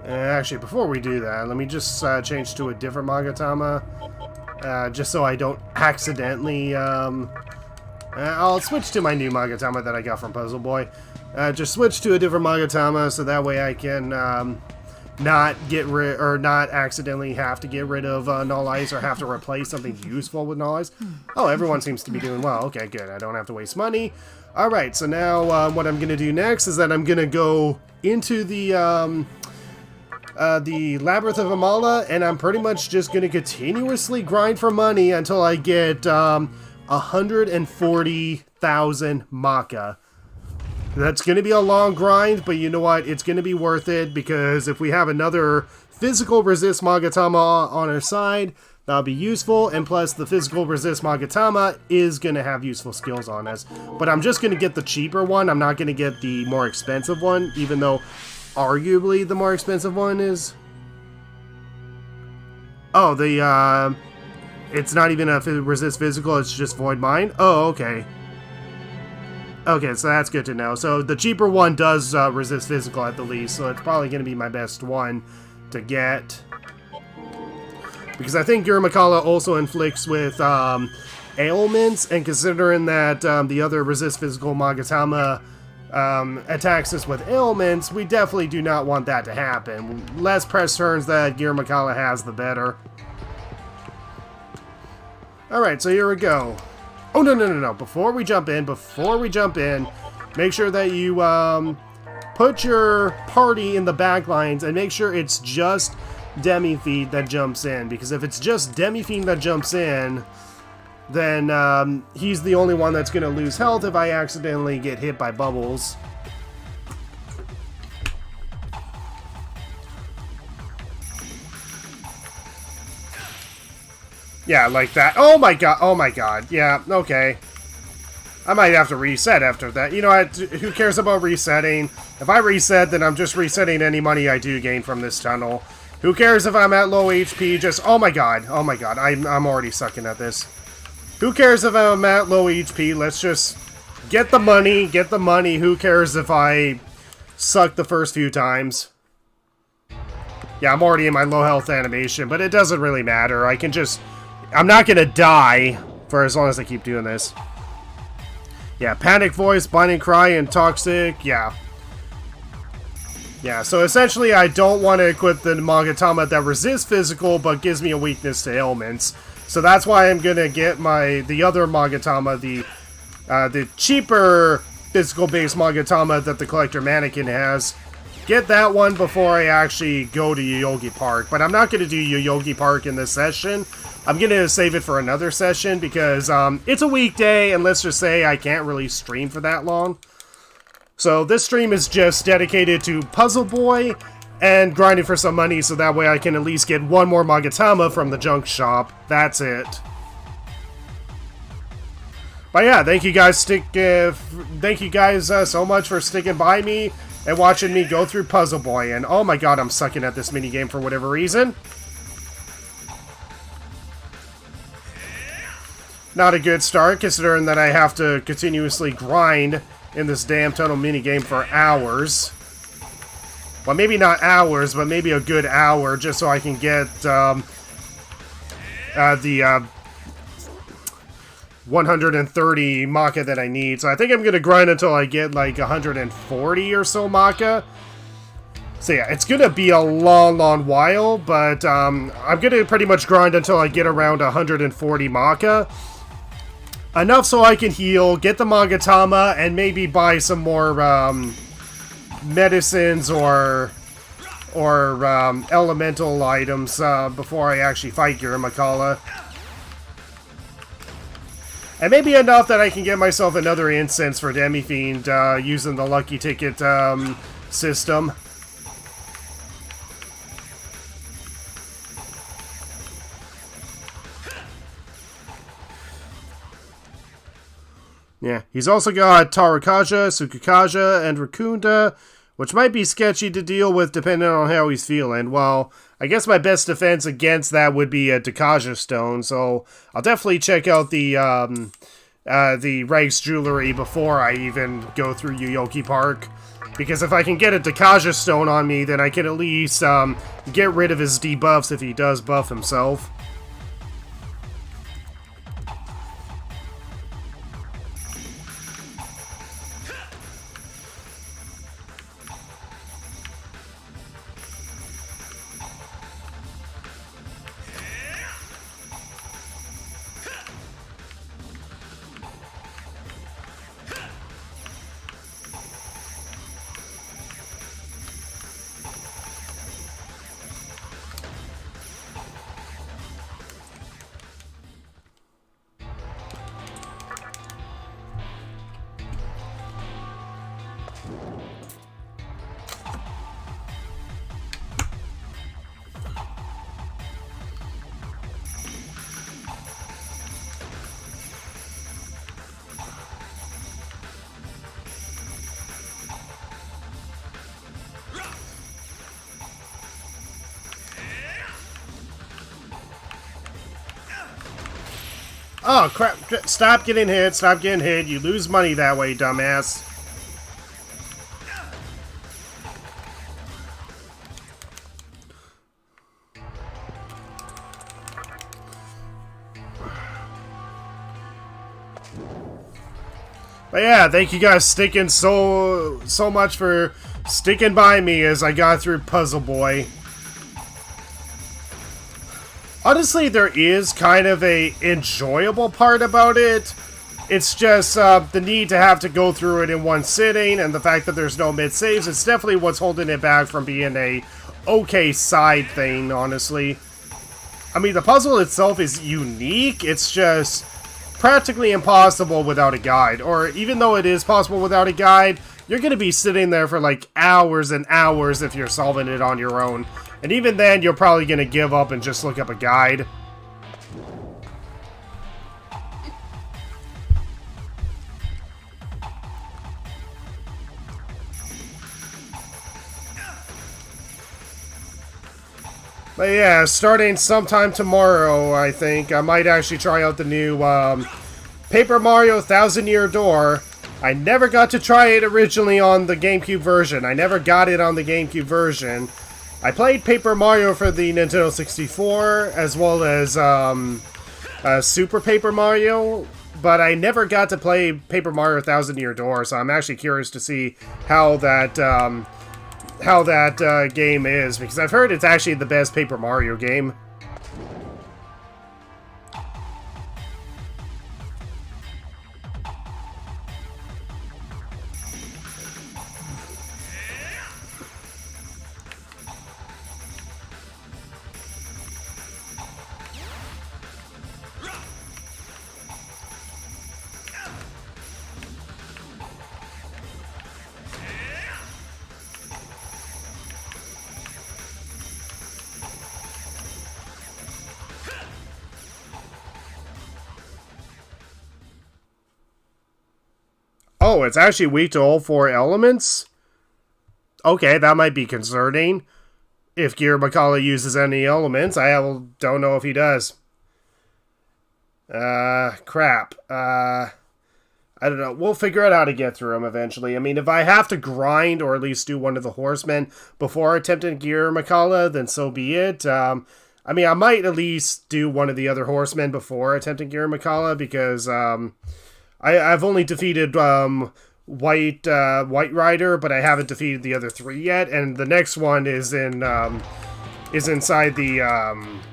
Actually, before we do that, let me just change to a different Magatama. Just so I don't accidentally, I'll switch to my new Magatama that I got from Puzzle Boy. Just switch to a different Magatama so that way I can not accidentally have to get rid of Null Ice or have to replace something useful with Null Ice. Oh, everyone seems to be doing well. Okay, good. I don't have to waste money. Alright, so now what I'm going to do next is that I'm going to go into the Labyrinth of Amala, and I'm pretty much just going to continuously grind for money until I get 140,000 Maka. That's going to be a long grind, but you know what? It's going to be worth it, because if we have another physical resist Magatama on our side, that'll be useful, and plus the physical resist Magatama is going to have useful skills on us. But I'm just going to get the cheaper one. I'm not going to get the more expensive one, even though arguably the more expensive one is... Oh, it's not even a resist physical, it's just Void Mind? Oh, okay. Okay, so that's good to know. So the cheaper one does resist physical at the least, so it's probably going to be my best one to get. Because I think Giramacala also inflicts with ailments, and considering that the other resist physical Magatama attacks us with ailments, we definitely do not want that to happen. Less press turns that Giramacala has, the better. Alright, so here we go. Oh, no. Before we jump in, make sure that you put your party in the back lines and make sure it's just Demi-Fiend that jumps in. Because if it's just Demi-Fiend that jumps in, then he's the only one that's going to lose health if I accidentally get hit by bubbles. Yeah, like that. Oh my god, yeah, okay. I might have to reset after that. You know what, who cares about resetting? If I reset, then I'm just resetting any money I do gain from this tunnel. Who cares if I'm at low HP? Just, oh my god, I'm already sucking at this. Who cares if I'm at low HP? Let's just get the money, Who cares if I suck the first few times? Yeah, I'm already in my low health animation, but it doesn't really matter. I can just... I'm not gonna die for as long as I keep doing this. Yeah, Panic Voice, Blinding Cry, and Toxic, yeah. Yeah, so essentially I don't want to equip the Magatama that resists physical, but gives me a weakness to ailments. So that's why I'm gonna get the other Magatama, the cheaper physical-based Magatama that the Collector Mannequin has. Get that one before I actually go to Yoyogi Park. But I'm not gonna do Yoyogi Park in this session. I'm gonna save it for another session because it's a weekday, and let's just say I can't really stream for that long. So this stream is just dedicated to Puzzle Boy and grinding for some money so that way I can at least get one more Magatama from the junk shop. That's it. But yeah, thank you guys so much for sticking by me and watching me go through Puzzle Boy. And oh my god, I'm sucking at this minigame for whatever reason. Not a good start, considering that I have to continuously grind in this damn tunnel minigame for hours. Well, maybe not hours, but maybe a good hour, just so I can get the 130 Maka that I need. So I think I'm going to grind until I get like 140 or so Maka. So yeah, it's going to be a long while, but I'm going to pretty much grind until I get around 140 Maka. Enough so I can heal, get the Magatama, and maybe buy some more medicines or elemental items before I actually fight Giramakala. And maybe enough that I can get myself another incense for Demi-Fiend using the Lucky Ticket system. Yeah, he's also got Tarukaja, Sukukaja, and Rakunda, which might be sketchy to deal with depending on how he's feeling. Well, I guess my best defense against that would be a Dakaja Stone, so I'll definitely check out the Reich's Jewelry before I even go through Yoyogi Park. Because if I can get a Dakaja Stone on me, then I can at least get rid of his debuffs if he does buff himself. Oh, crap. Stop getting hit. Stop getting hit. You lose money that way, dumbass. But yeah, thank you guys sticking so much for sticking by me as I got through Puzzle Boy. Honestly, there is kind of a enjoyable part about it. It's just the need to have to go through it in one sitting, and the fact that there's no mid-saves. It's definitely what's holding it back from being a okay side thing, honestly. I mean, the puzzle itself is unique. It's just practically impossible without a guide. Or even though it is possible without a guide, you're going to be sitting there for like hours and hours if you're solving it on your own. And even then, you're probably going to give up and just look up a guide. But yeah, starting sometime tomorrow, I think, I might actually try out the new Paper Mario Thousand Year Door. I never got to try it originally on the GameCube version. I never got it on the GameCube version. I played Paper Mario for the Nintendo 64, as well as Super Paper Mario, but I never got to play Paper Mario Thousand Year Door, so I'm actually curious to see how that game is, because I've heard it's actually the best Paper Mario game. Oh, it's actually weak to all 4 elements? Okay, that might be concerning. If Gear Makala uses any elements, I don't know if he does. Crap. I don't know. We'll figure out how to get through them eventually. I mean, if I have to grind or at least do one of the horsemen before attempting Gear Makala, then so be it. I mean, I might at least do one of the other horsemen before attempting Gear Makala, because I've only defeated White Rider, but I haven't defeated the other 3 yet, and the next one is inside the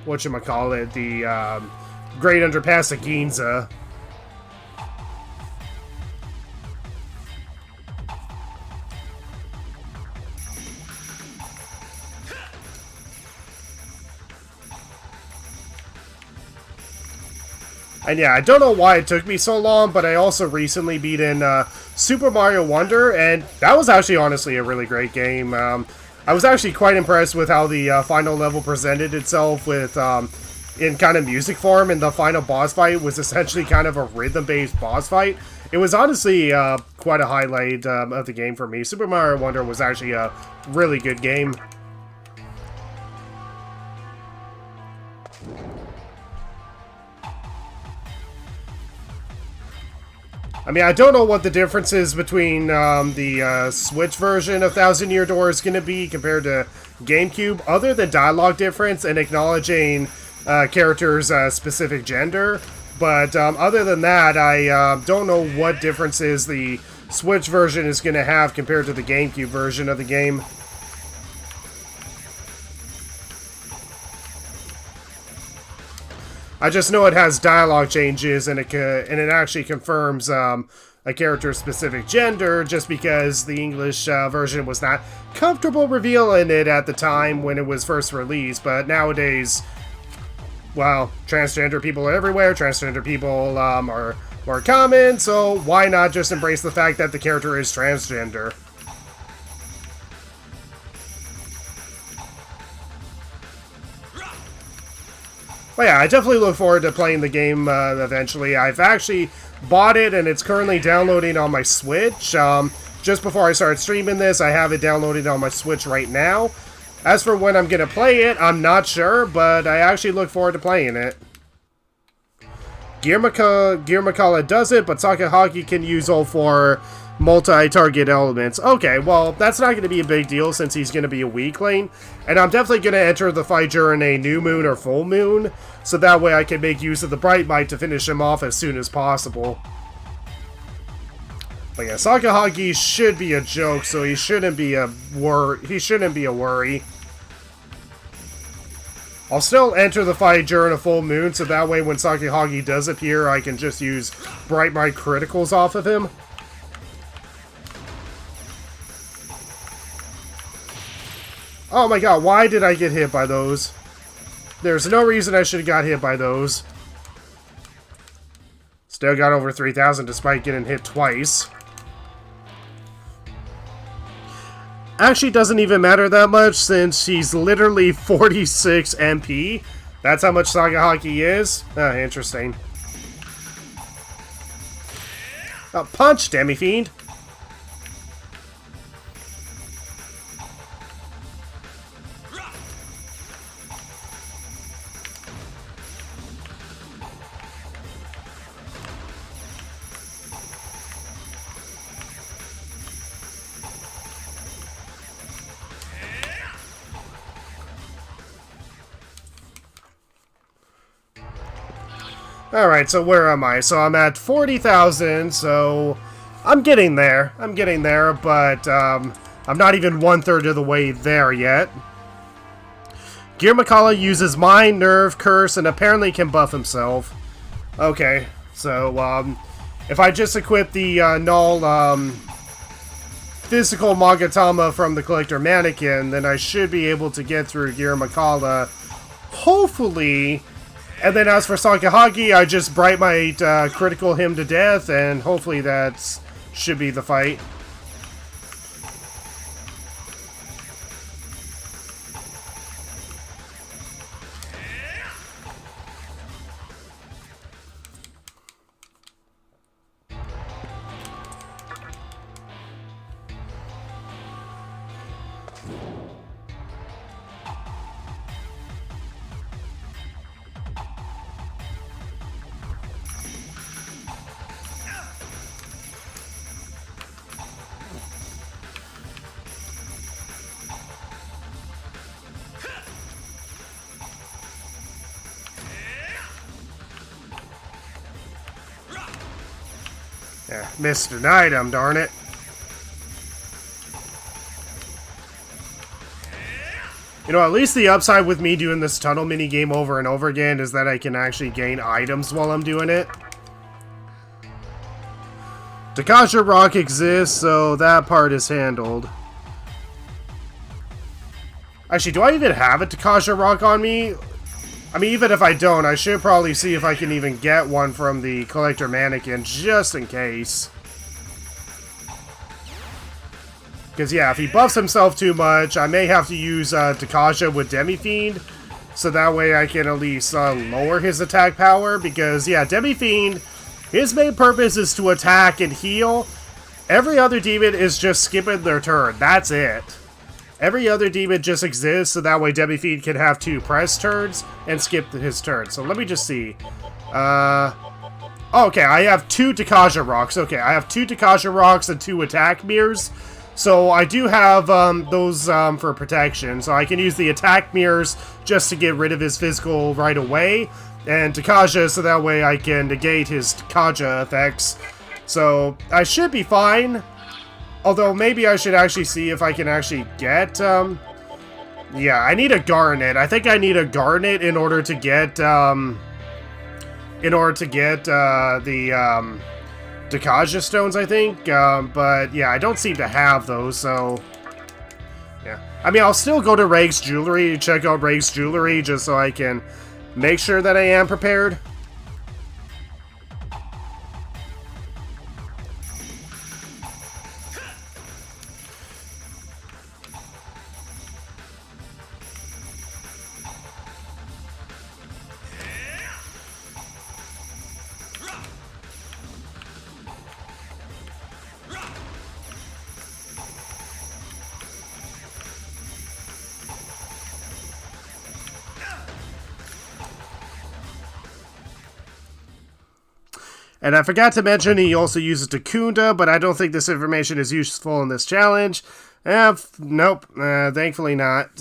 whatchamacallit, the Great Underpass of Ginza. And yeah, I don't know why it took me so long, but I also recently beat in Super Mario Wonder, and that was actually honestly a really great game. I was actually quite impressed with how the final level presented itself with in kind of music form, and the final boss fight was essentially kind of a rhythm-based boss fight. It was honestly quite a highlight of the game for me. Super Mario Wonder was actually a really good game. I mean, I don't know what the difference is between the Switch version of Thousand Year Door is going to be compared to GameCube, other than dialogue difference and acknowledging characters' specific gender. But other than that, I don't know what differences the Switch version is going to have compared to the GameCube version of the game. I just know it has dialogue changes, and it actually confirms a character's specific gender, just because the English version was not comfortable revealing it at the time when it was first released. But nowadays, well, transgender people are everywhere. Transgender people are more common, so why not just embrace the fact that the character is transgender? But yeah, I definitely look forward to playing the game eventually. I've actually bought it, and it's currently downloading on my Switch. Just before I start streaming this, I have it downloaded on my Switch right now. As for when I'm going to play it, I'm not sure, but I actually look forward to playing it. Gear Makala does it, but Sakahagi can use all 4 multi-target elements. Okay, well, that's not going to be a big deal since he's going to be a weakling. And I'm definitely going to enter the fight during a new moon or full moon, so that way I can make use of the Bright Might to finish him off as soon as possible. But yeah, Sakahagi should be a joke, so he shouldn't be a worry. I'll still enter the fight during a full moon, so that way when Sakahagi does appear, I can just use Bright Might criticals off of him. Oh my god, why did I get hit by those? There's no reason I should have got hit by those. Still got over 3,000 despite getting hit twice. Actually doesn't even matter that much since she's literally 46 MP. That's how much Sakahagi is? Interesting. Punch, Demi-Fiend! Alright, so where am I? So I'm at 40,000, so I'm getting there. I'm getting there, but I'm not even 1/3 of the way there yet. Gear Makala uses Mind, Nerve, Curse, and apparently can buff himself. Okay, so if I just equip the null physical Magatama from the Collector Mannequin, then I should be able to get through Gear Makala, hopefully. And then as for Sakahagi, I just Bright Might critical him to death, and hopefully that should be the fight. Yeah, missed an item, darn it. You know, at least the upside with me doing this tunnel minigame over and over again is that I can actually gain items while I'm doing it. Takasha Rock exists, so that part is handled. Actually, do I even have a Takasha Rock on me? I mean, even if I don't, I should probably see if I can even get one from the Collector Mannequin, just in case. Because, yeah, if he buffs himself too much, I may have to use Takasha with Demi-Fiend, so that way I can at least lower his attack power, because, yeah, Demi-Fiend, his main purpose is to attack and heal. Every other demon is just skipping their turn. That's it. Every other demon just exists, so that way Demi-Fiend can have 2 press turns and skip his turn. So let me just see. Okay, I have 2 Takasha Rocks. Okay, I have 2 Takasha Rocks and 2 attack mirrors. So I do have those for protection. So I can use the attack mirrors just to get rid of his physical right away. And Takasha, so that way I can negate his Takasha effects. So I should be fine. Although, maybe I should actually see if I can actually get, yeah, I need a Garnet. I think I need a Garnet in order to get, the, Takasha Stones, I think. But, yeah, I don't seem to have those, so, yeah. I mean, I'll still go to Rake's Jewelry, check out Rake's Jewelry, just so I can make sure that I am prepared. And I forgot to mention he also uses Takunda, but I don't think this information is useful in this challenge. Nope, thankfully not.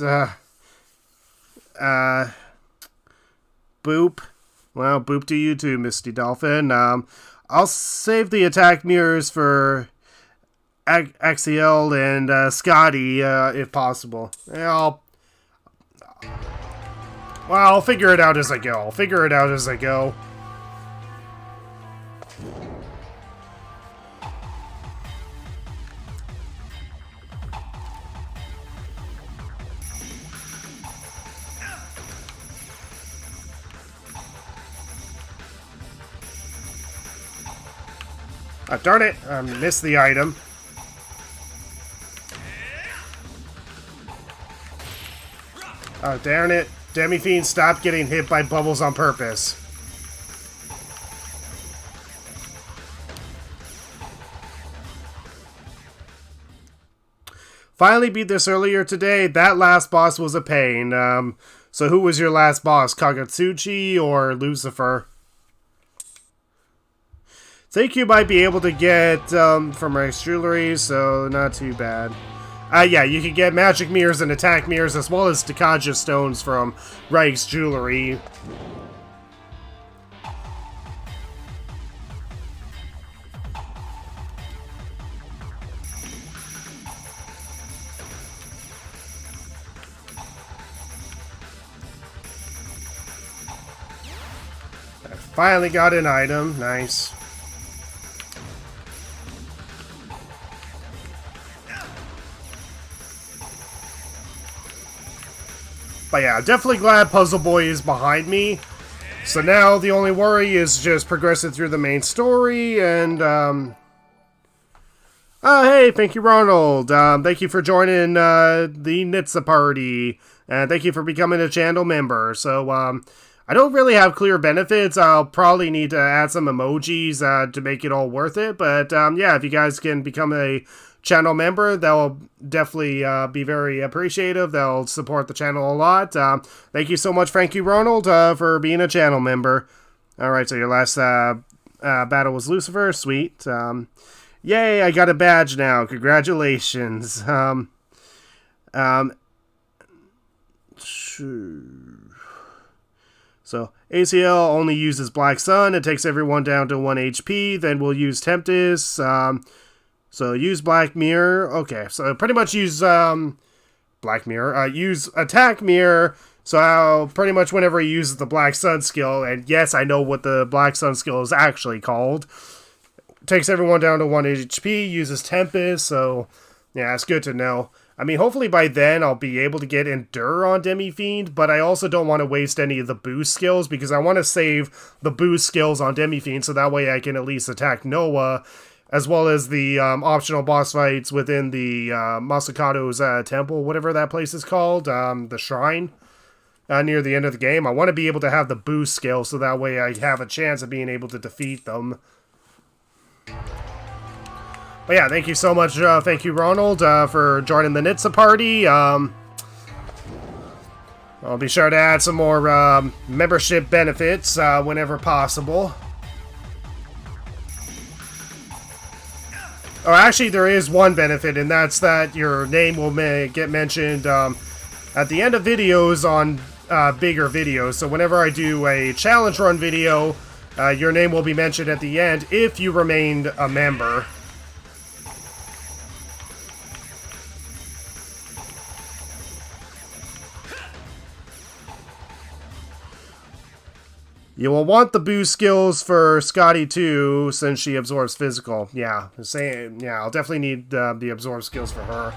Boop. Well, boop to you too, Misty Dolphin. I'll save the attack mirrors for Axiel and Scotty, if possible. I'll figure it out as I go. Ah, darn it! I missed the item. Oh, darn it. Demi-Fiend, stop getting hit by bubbles on purpose. Finally beat this earlier today. That last boss was a pain. So who was your last boss? Kagatsuchi or Lucifer? Think you might be able to get from Rake's Jewelry, so not too bad. Yeah, you can get magic mirrors and attack mirrors as well as Takasha stones from Rake's Jewelry. Finally got an item. Nice. But yeah, definitely glad Puzzle Boy is behind me. So now the only worry is just progressing through the main story and, oh, hey, thank you, Ronald. Thank you for joining, the Nitsa party. And thank you for becoming a channel member. So, I don't really have clear benefits. I'll probably need to add some emojis, to make it all worth it. But, yeah, if you guys can become a channel member, that'll definitely be very appreciative. They'll support the channel a lot. Thank you so much, Frankie Ronald, for being a channel member. Alright, so your last battle was Lucifer. Sweet. Yay, I got a badge now. Congratulations. So, ACL only uses Black Sun. It takes everyone down to 1 HP. Then we'll use Tempest. So use Black Mirror. Okay, so pretty much use Black Mirror. Use Attack Mirror. So I'll pretty much whenever he uses the Black Sun skill, and yes, I know what the Black Sun skill is actually called. Takes everyone down to 1 HP, uses Tempest, so yeah, it's good to know. I mean, hopefully by then I'll be able to get Endure on Demi-Fiend, but I also don't want to waste any of the boost skills, because I want to save the boost skills on Demi-Fiend, so that way I can at least attack Noah, as well as the optional boss fights within the Masakato's temple, whatever that place is called, the shrine, near the end of the game. I want to be able to have the boost skill, so that way I have a chance of being able to defeat them. But yeah, thank you so much, thank you, Ronald, for joining the Nitsa party. I'll be sure to add some more membership benefits whenever possible. Oh, actually, there is one benefit, and that's that your name will get mentioned at the end of videos on bigger videos. So whenever I do a challenge run video, your name will be mentioned at the end if you remained a member. You will want the boost skills for Scotty too, since she absorbs physical. Yeah, I'll definitely need the absorb skills for her.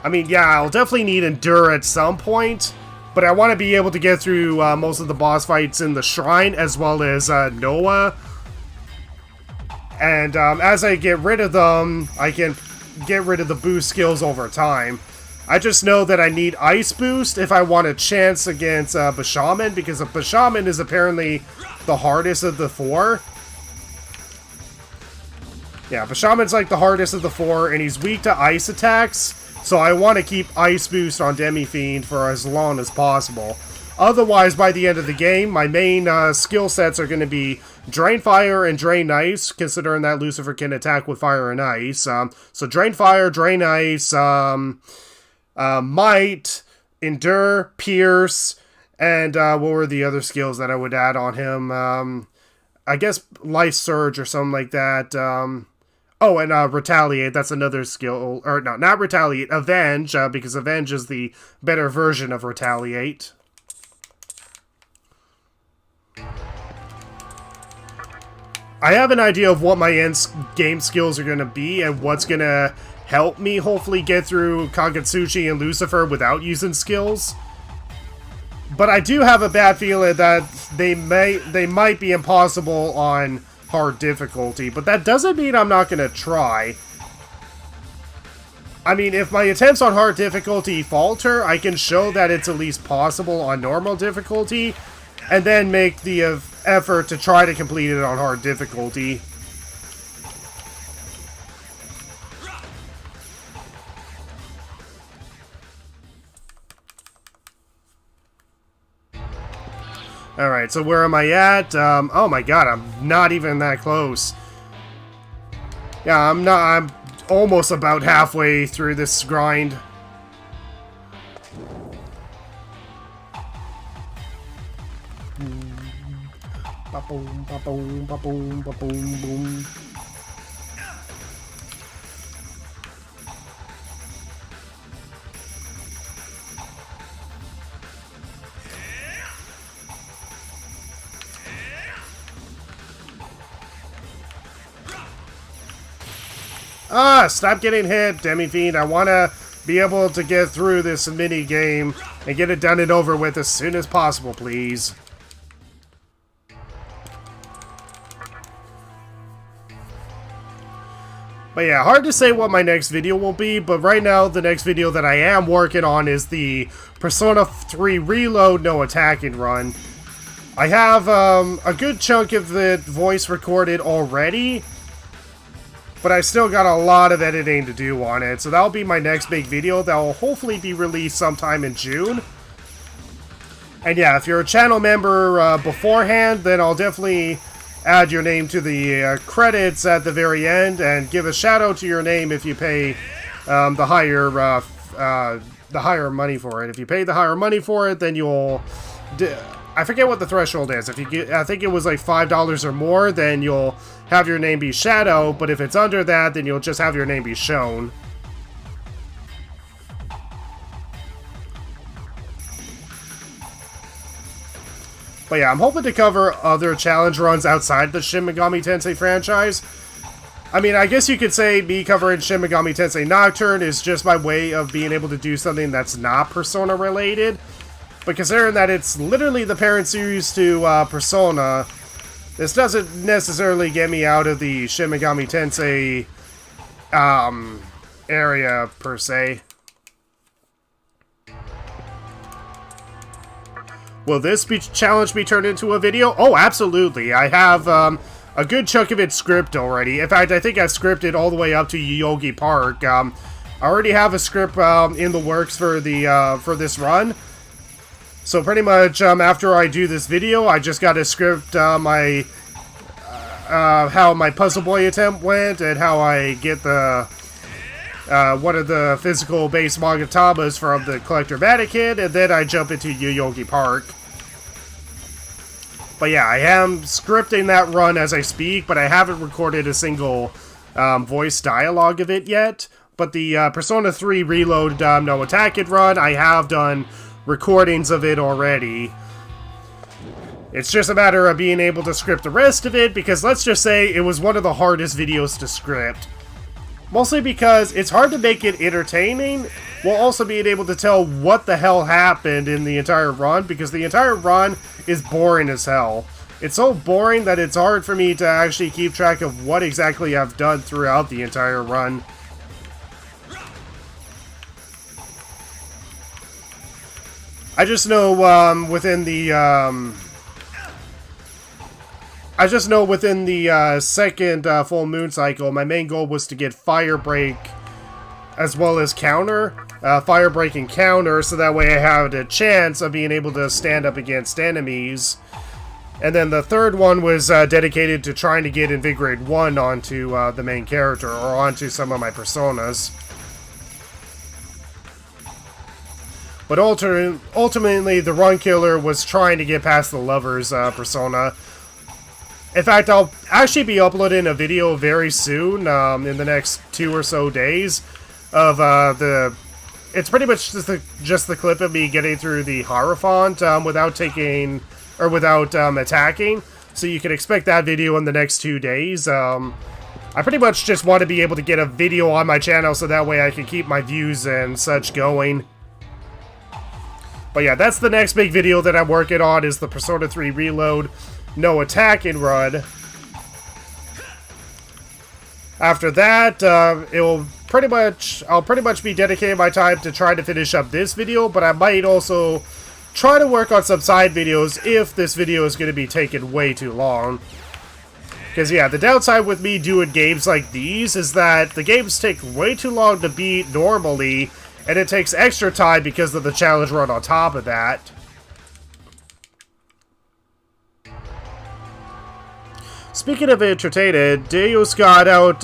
I mean, yeah, I'll definitely need Endure at some point, but I want to be able to get through most of the boss fights in the Shrine, as well as Noah. And as I get rid of them, I can get rid of the boost skills over time. I just know that I need Ice Boost if I want a chance against Bishaman, because Bishaman is apparently the hardest of the four. Yeah, Bishaman's like the hardest of the four, and he's weak to ice attacks, so I want to keep Ice Boost on Demi-Fiend for as long as possible. Otherwise, by the end of the game, my main skill sets are going to be Drain Fire and Drain Ice, considering that Lucifer can attack with Fire and Ice. So Drain Fire, Drain Ice, Might, Endure, Pierce, and what were the other skills that I would add on him? I guess Life Surge or something like that. Oh, and Retaliate, that's another skill. Or no, not Retaliate, Avenge, because Avenge is the better version of Retaliate. I have an idea of what my end game skills are going to be and what's going to help me hopefully get through Kagutsuchi and Lucifer without using skills. But I do have a bad feeling that they might be impossible on hard difficulty, but that doesn't mean I'm not going to try. I mean, if my attempts on hard difficulty falter, I can show that it's at least possible on normal difficulty, and then make the effort to try to complete it on hard difficulty. Alright, so where am I at? Oh my god, I'm not even that close. Yeah, I'm almost about halfway through this grind. Ba-boom, ba-boom, ba-boom, ba-boom, boom. Stop getting hit, Demi-Fiend. I want to be able to get through this mini game and get it done and over with as soon as possible, please. But yeah, hard to say what my next video will be, but right now the next video that I am working on is the Persona 3 Reload No Attacking run. I have a good chunk of the voice recorded already, but I still got a lot of editing to do on it, so that'll be my next big video that will hopefully be released sometime in June. And yeah, if you're a channel member beforehand, then I'll definitely add your name to the credits at the very end, and give a shout out to your name if you pay the higher money for it. If you pay the higher money for it, then you'll... I forget what the threshold is. If you get, I think it was like $5 or more, then you'll have your name be shadowed, but if it's under that, then you'll just have your name be shown. But yeah, I'm hoping to cover other challenge runs outside the Shin Megami Tensei franchise. I mean, I guess you could say me covering Shin Megami Tensei Nocturne is just my way of being able to do something that's not Persona related. But considering that it's literally the parent series to Persona, this doesn't necessarily get me out of the Shin Megami Tensei area, per se. Will this challenge be turned into a video? Oh, absolutely. I have a good chunk of it scripted already. In fact, I think I've scripted all the way up to Yogi Park. I already have a script in the works for the for this run. So pretty much after I do this video, I just got to script my how my Puzzle Boy attempt went and how I get the one of the physical base Mogatamas from the Collector Mannequin, and then I jump into Yogi Park. But yeah, I am scripting that run as I speak, but I haven't recorded a single voice dialogue of it yet. But the Persona 3 Reload No Attack It run, I have done recordings of it already. It's just a matter of being able to script the rest of it, because let's just say it was one of the hardest videos to script. Mostly because it's hard to make it entertaining, while also being able to tell what the hell happened in the entire run, because the entire run is boring as hell. It's so boring that it's hard for me to actually keep track of what exactly I've done throughout the entire run. I just know within the second full moon cycle, my main goal was to get Fire Break as well as Counter. Fire Break and Counter, so that way I had a chance of being able to stand up against enemies. And then the third one was dedicated to trying to get Invigorate 1 onto the main character, or onto some of my personas. But ultimately, the run killer was trying to get past the Lover's persona. In fact, I'll actually be uploading a video very soon, in the next 2 or so days, of it's pretty much just the clip of me getting through the Hierophant without attacking. So you can expect that video in the next 2 days. I pretty much just want to be able to get a video on my channel so that way I can keep my views and such going. But yeah, that's the next big video that I'm working on, is the Persona 3 Reload No Attack and Run. After that, I'll pretty much be dedicating my time to try to finish up this video, but I might also try to work on some side videos if this video is going to be taking way too long. Because yeah, the downside with me doing games like these is that the games take way too long to beat normally, and it takes extra time because of the challenge run on top of that. Speaking of entertaining, Deus got out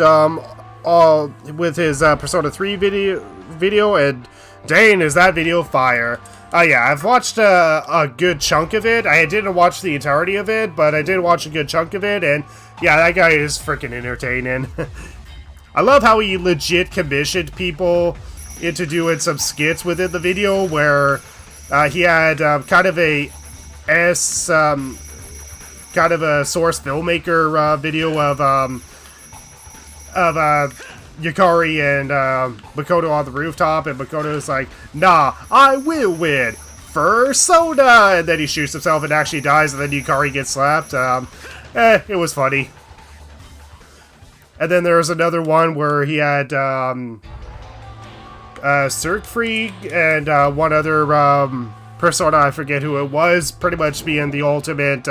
with his Persona 3 video, and dang, is that video fire. Yeah, I've watched a good chunk of it. I didn't watch the entirety of it, but I did watch a good chunk of it, and yeah, that guy is freaking entertaining. I love how he legit commissioned people into doing some skits within the video, where he had kind of a source filmmaker video of Yukari and Makoto on the rooftop, and Makoto's like, nah, I will win. Persona! And then he shoots himself and actually dies, and then Yukari gets slapped. It was funny. And then there was another one where he had Siegfried and one other persona, I forget who it was, pretty much being the ultimate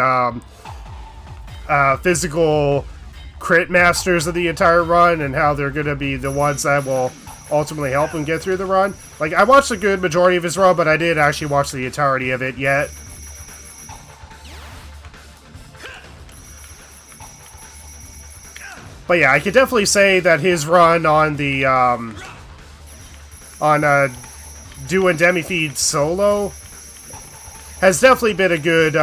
physical crit masters of the entire run, and how they're going to be the ones that will ultimately help him get through the run. Like, I watched a good majority of his run, but I didn't actually watch the entirety of it yet. But yeah, I could definitely say that his run on the doing Demi-Feed solo has definitely been a good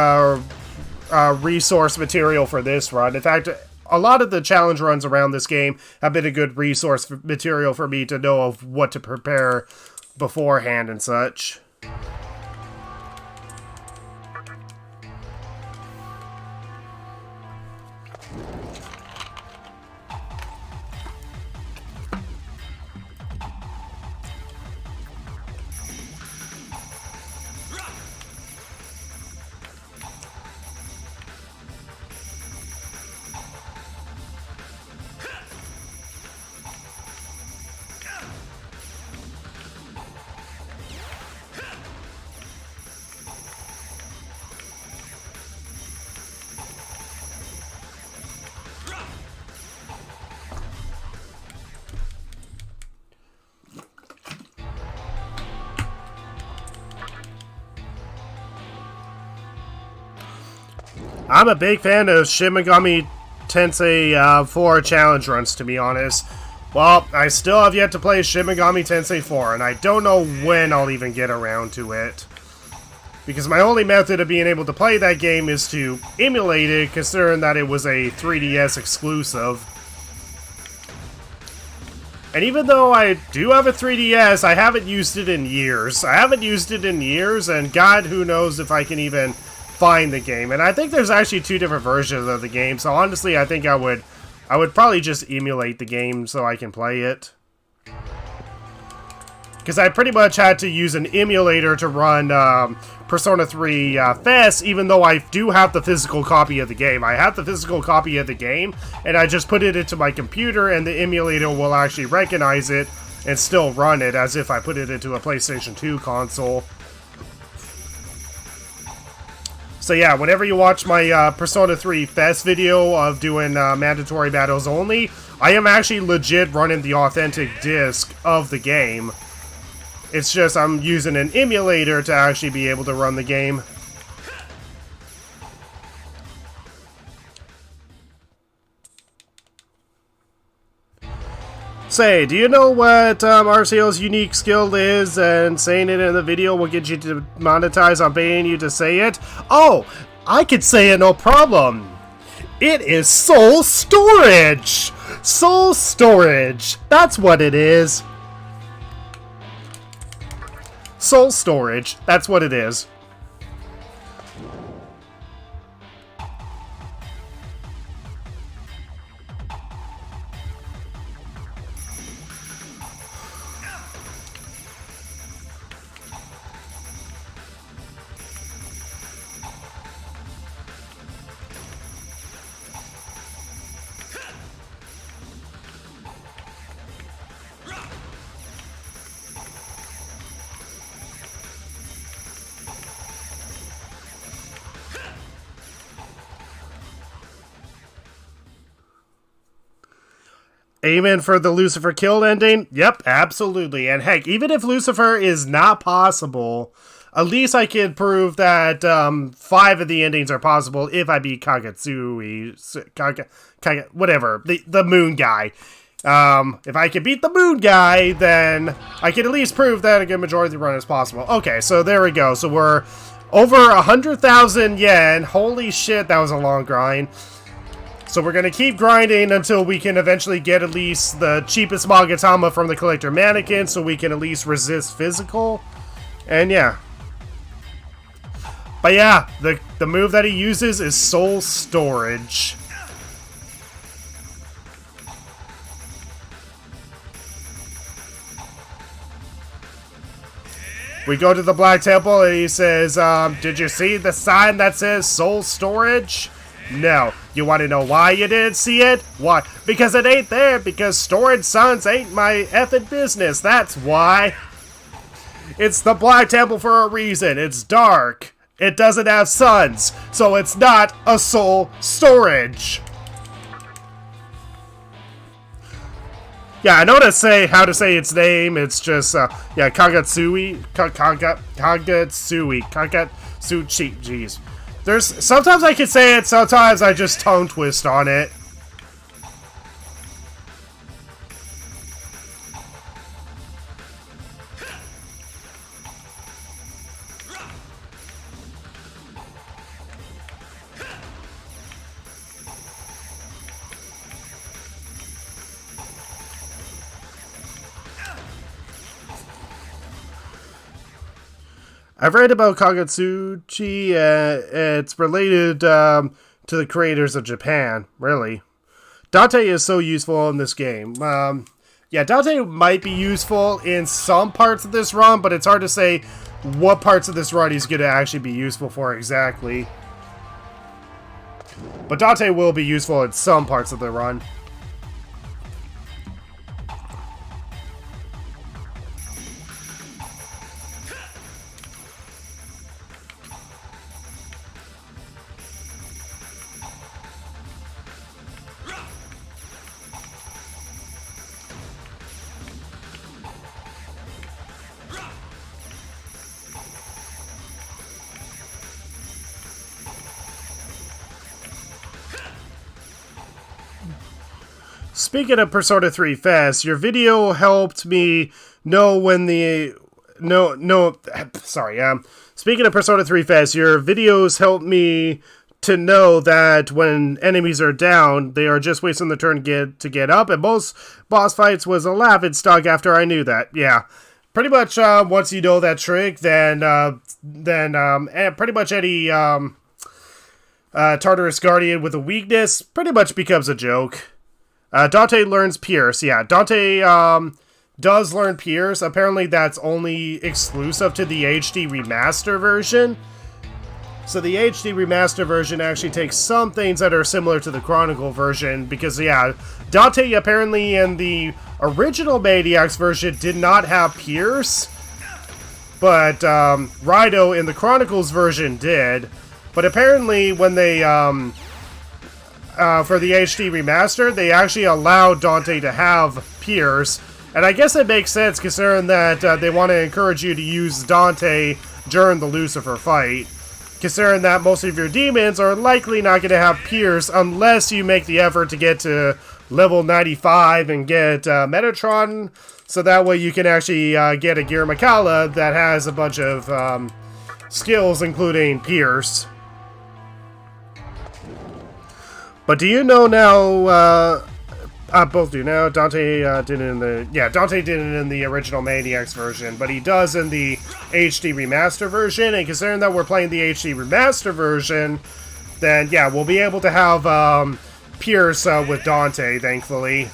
resource material for this run. In fact, a lot of the challenge runs around this game have been a good resource material for me to know of what to prepare beforehand and such. I'm a big fan of Shin Megami Tensei 4 challenge runs, to be honest. Well, I still have yet to play Shin Megami Tensei 4, and I don't know when I'll even get around to it. Because my only method of being able to play that game is to emulate it, considering that it was a 3DS exclusive. And even though I do have a 3DS, I haven't used it in years. And God, who knows if I can even find the game. And I think there's actually two different versions of the game, so honestly I think I would probably just emulate the game so I can play it. Because I pretty much had to use an emulator to run Persona 3 FES, even though I do have the physical copy of the game. I have the physical copy of the game, and I just put it into my computer, and the emulator will actually recognize it and still run it as if I put it into a PlayStation 2 console. So yeah, whenever you watch my Persona 3 FES video of doing mandatory battles only, I am actually legit running the authentic disc of the game. It's just I'm using an emulator to actually be able to run the game. Say, do you know what RCO's unique skill is, and saying it in the video will get you to monetize on paying you to say it? Oh, I could say it no problem. It is soul storage! Soul storage! That's what it is. Soul storage. That's what it is. Aiming for the Lucifer killed ending? Yep, absolutely. And heck, even if Lucifer is not possible, at least I can prove that 5 of the endings are possible if I beat Kagatsui, whatever, the moon guy. If I can beat the moon guy, then I can at least prove that a good majority of the run is possible. Okay, so there we go. So we're over 100,000 yen. Holy shit, that was a long grind. So we're going to keep grinding until we can eventually get at least the cheapest Magatama from the Collector Mannequin, so we can at least resist physical. And yeah. But yeah, the move that he uses is Soul Storage. We go to the Black Temple and he says, did you see the sign that says soul storage? No. You want to know why you didn't see it? Why? Because it ain't there, because storage sons ain't my effing business, that's why. It's the Black Temple for a reason. It's dark. It doesn't have suns, so it's not a soul storage. Yeah, I know how to say its name. It's just, yeah, Kagatsuchi. Jeez. Sometimes I can say it, sometimes I just tongue twist on it. I've read about Kagatsuchi. It's related to the creators of Japan, really. Dante is so useful in this game. Yeah, Dante might be useful in some parts of this run, but it's hard to say what parts of this run he's going to actually be useful for exactly. But Dante will be useful in some parts of the run. Speaking of Persona 3 Fest, your video helped me know when the... Speaking of Persona 3 Fest, your videos helped me to know that when enemies are down, they are just wasting their turn to get up, and most boss fights was a laughingstock after I knew that. Yeah. Pretty much, once you know that trick, then pretty much any, Tartarus Guardian with a weakness pretty much becomes a joke. Dante learns Pierce. Yeah, Dante does learn Pierce. Apparently that's only exclusive to the HD Remaster version. So the HD Remaster version actually takes some things that are similar to the Chronicle version. Because, yeah, Dante apparently in the original Maniacs version did not have Pierce. But Rido in the Chronicles version did. But apparently when they... for the HD Remaster, they actually allowed Dante to have Pierce. And I guess it makes sense considering that they want to encourage you to use Dante during the Lucifer fight. Considering that most of your demons are likely not going to have Pierce unless you make the effort to get to level 95 and get Metatron. So that way you can actually get a Gear Makala that has a bunch of skills including Pierce. But do you know now, both do now, Dante did it in the, Dante did it in the original Maniacs version, but he does in the HD Remaster version, and considering that we're playing the HD Remaster version, then yeah, we'll be able to have Pierce with Dante, thankfully.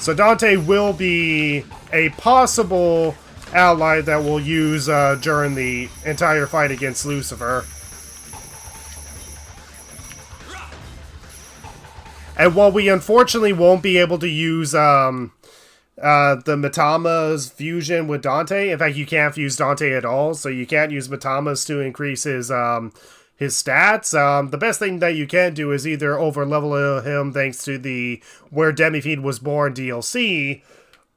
So Dante will be a possible ally that we'll use during the entire fight against Lucifer. And while we unfortunately won't be able to use the Mitama's fusion with Dante, in fact, you can't fuse Dante at all, so you can't use Mitama's to increase his stats. The best thing that you can do is either over-level him thanks to the Where Demifiend Was Born DLC,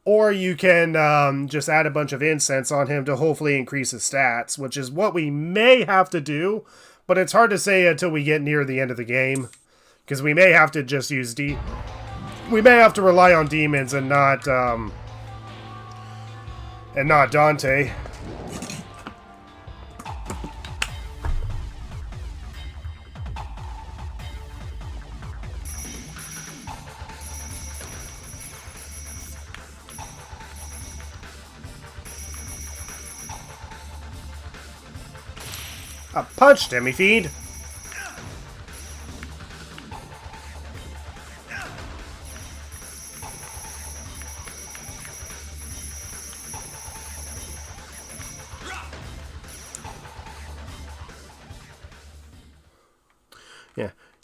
or you can just add a bunch of incense on him to hopefully increase his stats, which is what we may have to do, but it's hard to say until we get near the end of the game. Because we may have to just use we may have to rely on demons and not Dante. A punch, Demifiend.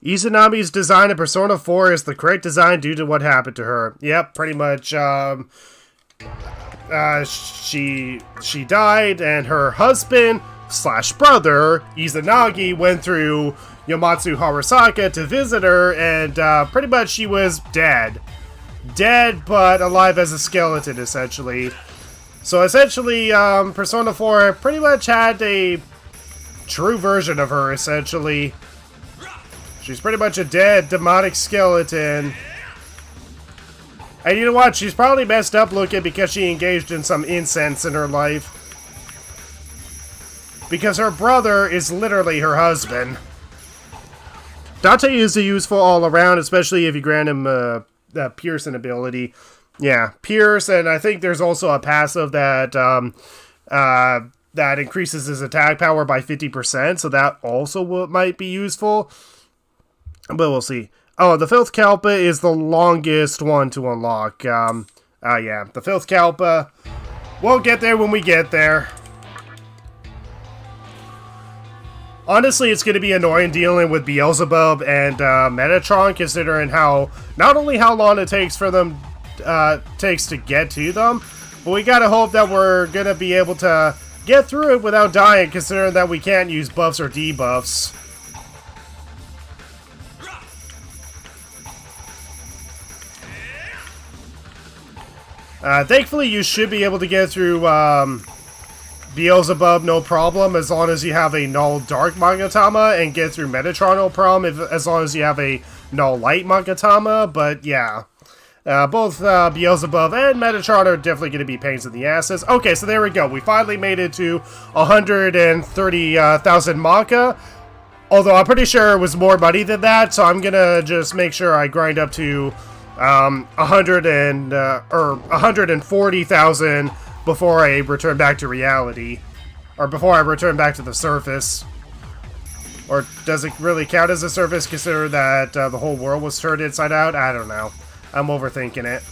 Izanami's design in Persona 4 is the correct design due to what happened to her. Yep, pretty much, she died, and her husband slash brother, Izanagi, went through Yamatsu Harasaka to visit her, and, pretty much she was dead. Dead, but alive as a skeleton, essentially. So, essentially, Persona 4 pretty much had a true version of her, essentially. She's pretty much a dead, demonic skeleton. And you know what? She's probably messed up looking because she engaged in some incense in her life. Because her brother is literally her husband. Dante is a useful all-around, especially if you grant him that Piercing ability. Yeah, Pierce, and I think there's also a passive that that increases his attack power by 50%, so that also might be useful. But we'll see. Oh, the Filth Kalpa is the longest one to unlock. Yeah, the Filth Kalpa. We'll get there when we get there. Honestly, it's going to be annoying dealing with Beelzebub and Metatron, considering not only how long it takes for them takes to get to them, but we gotta hope that we're gonna be able to get through it without dying, considering that we can't use buffs or debuffs. Thankfully, you should be able to get through Beelzebub no problem, as long as you have a null dark Magatama, and get through Metatron no problem as long as you have a null light Magatama. But yeah, both Beelzebub and Metatron are definitely going to be pains in the asses. Okay, so there we go. We finally made it to 130,000 Maka. Although I'm pretty sure it was more money than that, so I'm gonna just make sure I grind up to 140,000 before I return back to reality, or before I return back to the surface. Or does it really count as a surface, considering that the whole world was turned inside out? I don't know. I'm overthinking it.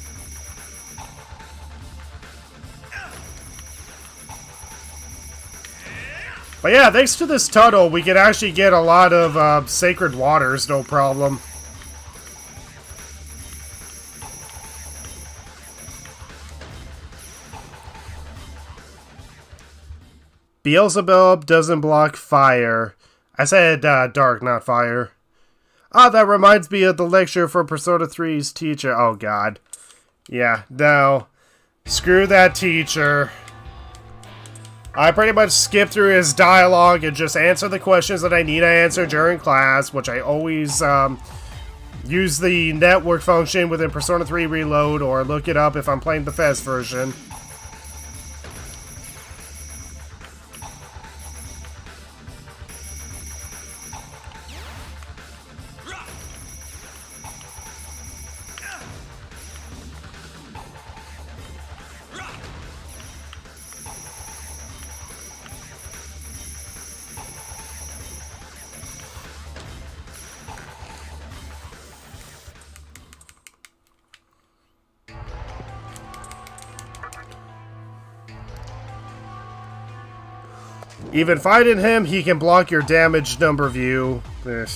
But yeah, thanks to this tunnel, we can actually get a lot of sacred waters, no problem. Beelzebub doesn't block fire. I said dark, not fire. Ah, that reminds me of the lecture for Persona 3's teacher. Oh god. Yeah, no. Screw that teacher. I pretty much skip through his dialogue and just answer the questions that I need to answer during class, which I always use the network function within Persona 3 Reload, or look it up if I'm playing the FES version. Even fighting him, he can block your damage number view. Ugh.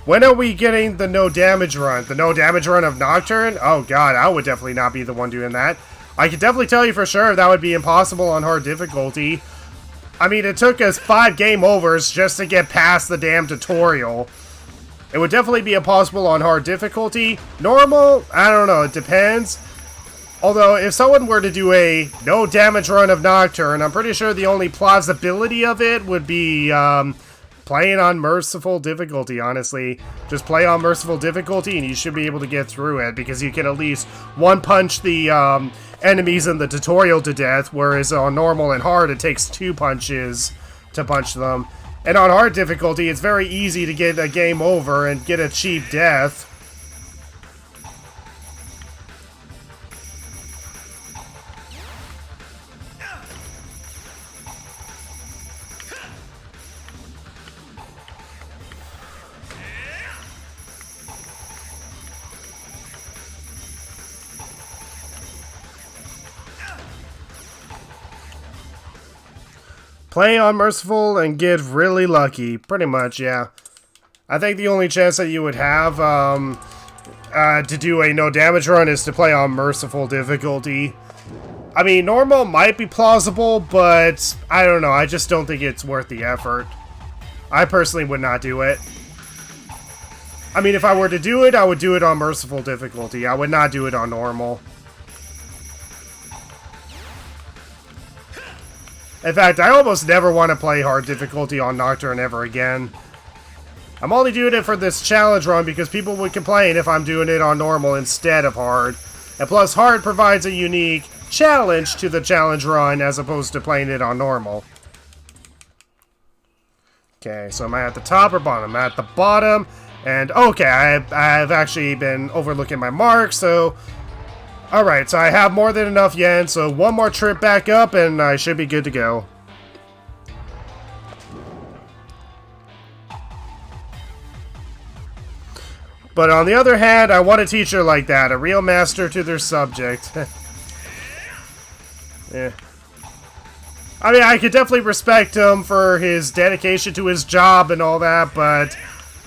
When are we getting the no damage run? The no damage run of Nocturne? Oh god, I would definitely not be the one doing that. I can definitely tell you for sure that would be impossible on hard difficulty. I mean, it took us 5 game overs just to get past the damn tutorial. It would definitely be impossible on hard difficulty. Normal? I don't know, it depends. Although, if someone were to do a no damage run of Nocturne, I'm pretty sure the only plausibility of it would be playing on merciful difficulty, honestly. Just play on merciful difficulty and you should be able to get through it, because you can at least one-punch the enemies in the tutorial to death, whereas on normal and hard it takes 2 punches to punch them. And on hard difficulty, it's very easy to get a game over and get a cheap death. Play on merciful and get really lucky. Pretty much, yeah. I think the only chance that you would have to do a no damage run is to play on merciful difficulty. I mean, normal might be plausible, but I don't know. I just don't think it's worth the effort. I personally would not do it. I mean, if I were to do it, I would do it on merciful difficulty. I would not do it on normal. In fact, I almost never want to play hard difficulty on Nocturne ever again. I'm only doing it for this challenge run because people would complain if I'm doing it on normal instead of hard. And plus, hard provides a unique challenge to the challenge run as opposed to playing it on normal. Okay, so am I at the top or bottom? I'm at the bottom. And okay, I've actually been overlooking my marks, so... Alright, so I have more than enough yen, so one more trip back up and I should be good to go. But on the other hand, I want a teacher like that, a real master to their subject. Yeah. I mean, I could definitely respect him for his dedication to his job and all that, but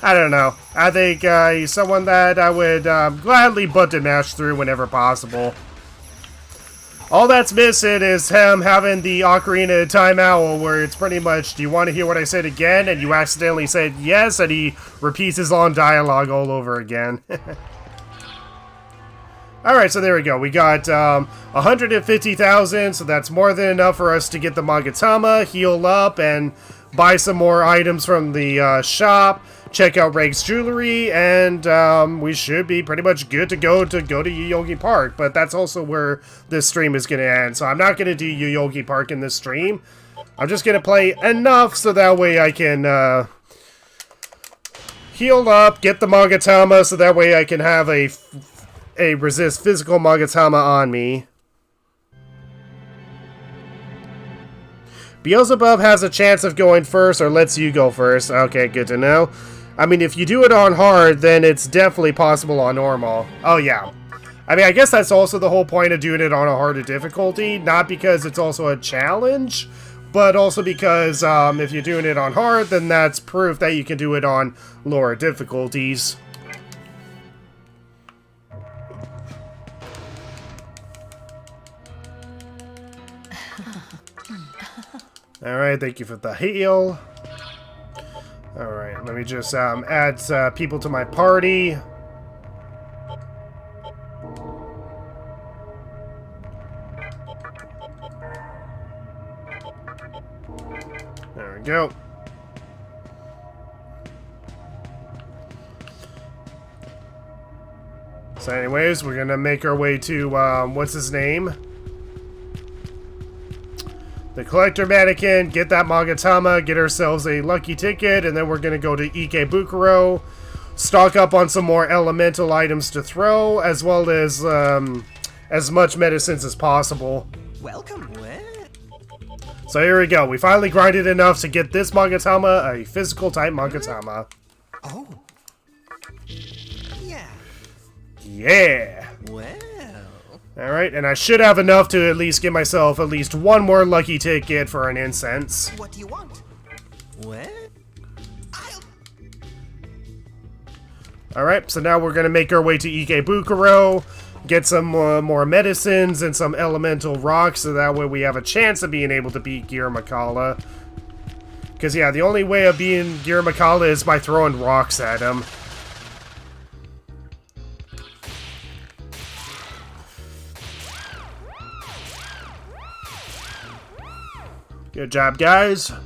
I don't know. I think he's someone that I would gladly button mash through whenever possible. All that's missing is him having the Ocarina of Time owl where it's pretty much, do you want to hear what I said again? And you accidentally said yes, and he repeats his long dialogue all over again. Alright, so there we go. We got 150,000, so that's more than enough for us to get the Magatama, heal up, and buy some more items from the shop, check out Reg's jewelry, and we should be pretty much good to go to Yoyogi Park. But that's also where this stream is going to end, so I'm not going to do Yoyogi Park in this stream. I'm just going to play enough so that way I can heal up, get the Magatama, so that way I can have a resist physical Magatama on me. Beelzebub has a chance of going first, or lets you go first. Okay, good to know. I mean, if you do it on hard, then it's definitely possible on normal. Oh, yeah. I mean, I guess that's also the whole point of doing it on a harder difficulty. Not because it's also a challenge, but also because if you're doing it on hard, then that's proof that you can do it on lower difficulties. Alright, thank you for the heal. Alright, let me just add people to my party. There we go. So anyways, we're gonna make our way to, what's his name? The collector mannequin, get that Magatama, get ourselves a lucky ticket, and then we're going to go to Ikebukuro, stock up on some more elemental items to throw, as well as much medicines as possible. Welcome. So here we go. We finally grinded enough to get this Magatama, a physical type Magatama. Oh. Yeah. Yeah. Well. Alright, and I should have enough to at least get myself at least one more lucky ticket for an incense. What do you want? What? Alright, so now we're going to make our way to Ikebukuro, get some more medicines and some elemental rocks, so that way we have a chance of being able to beat Giramakala. Because, yeah, the only way of beating Giramakala is by throwing rocks at him. Good job, guys. And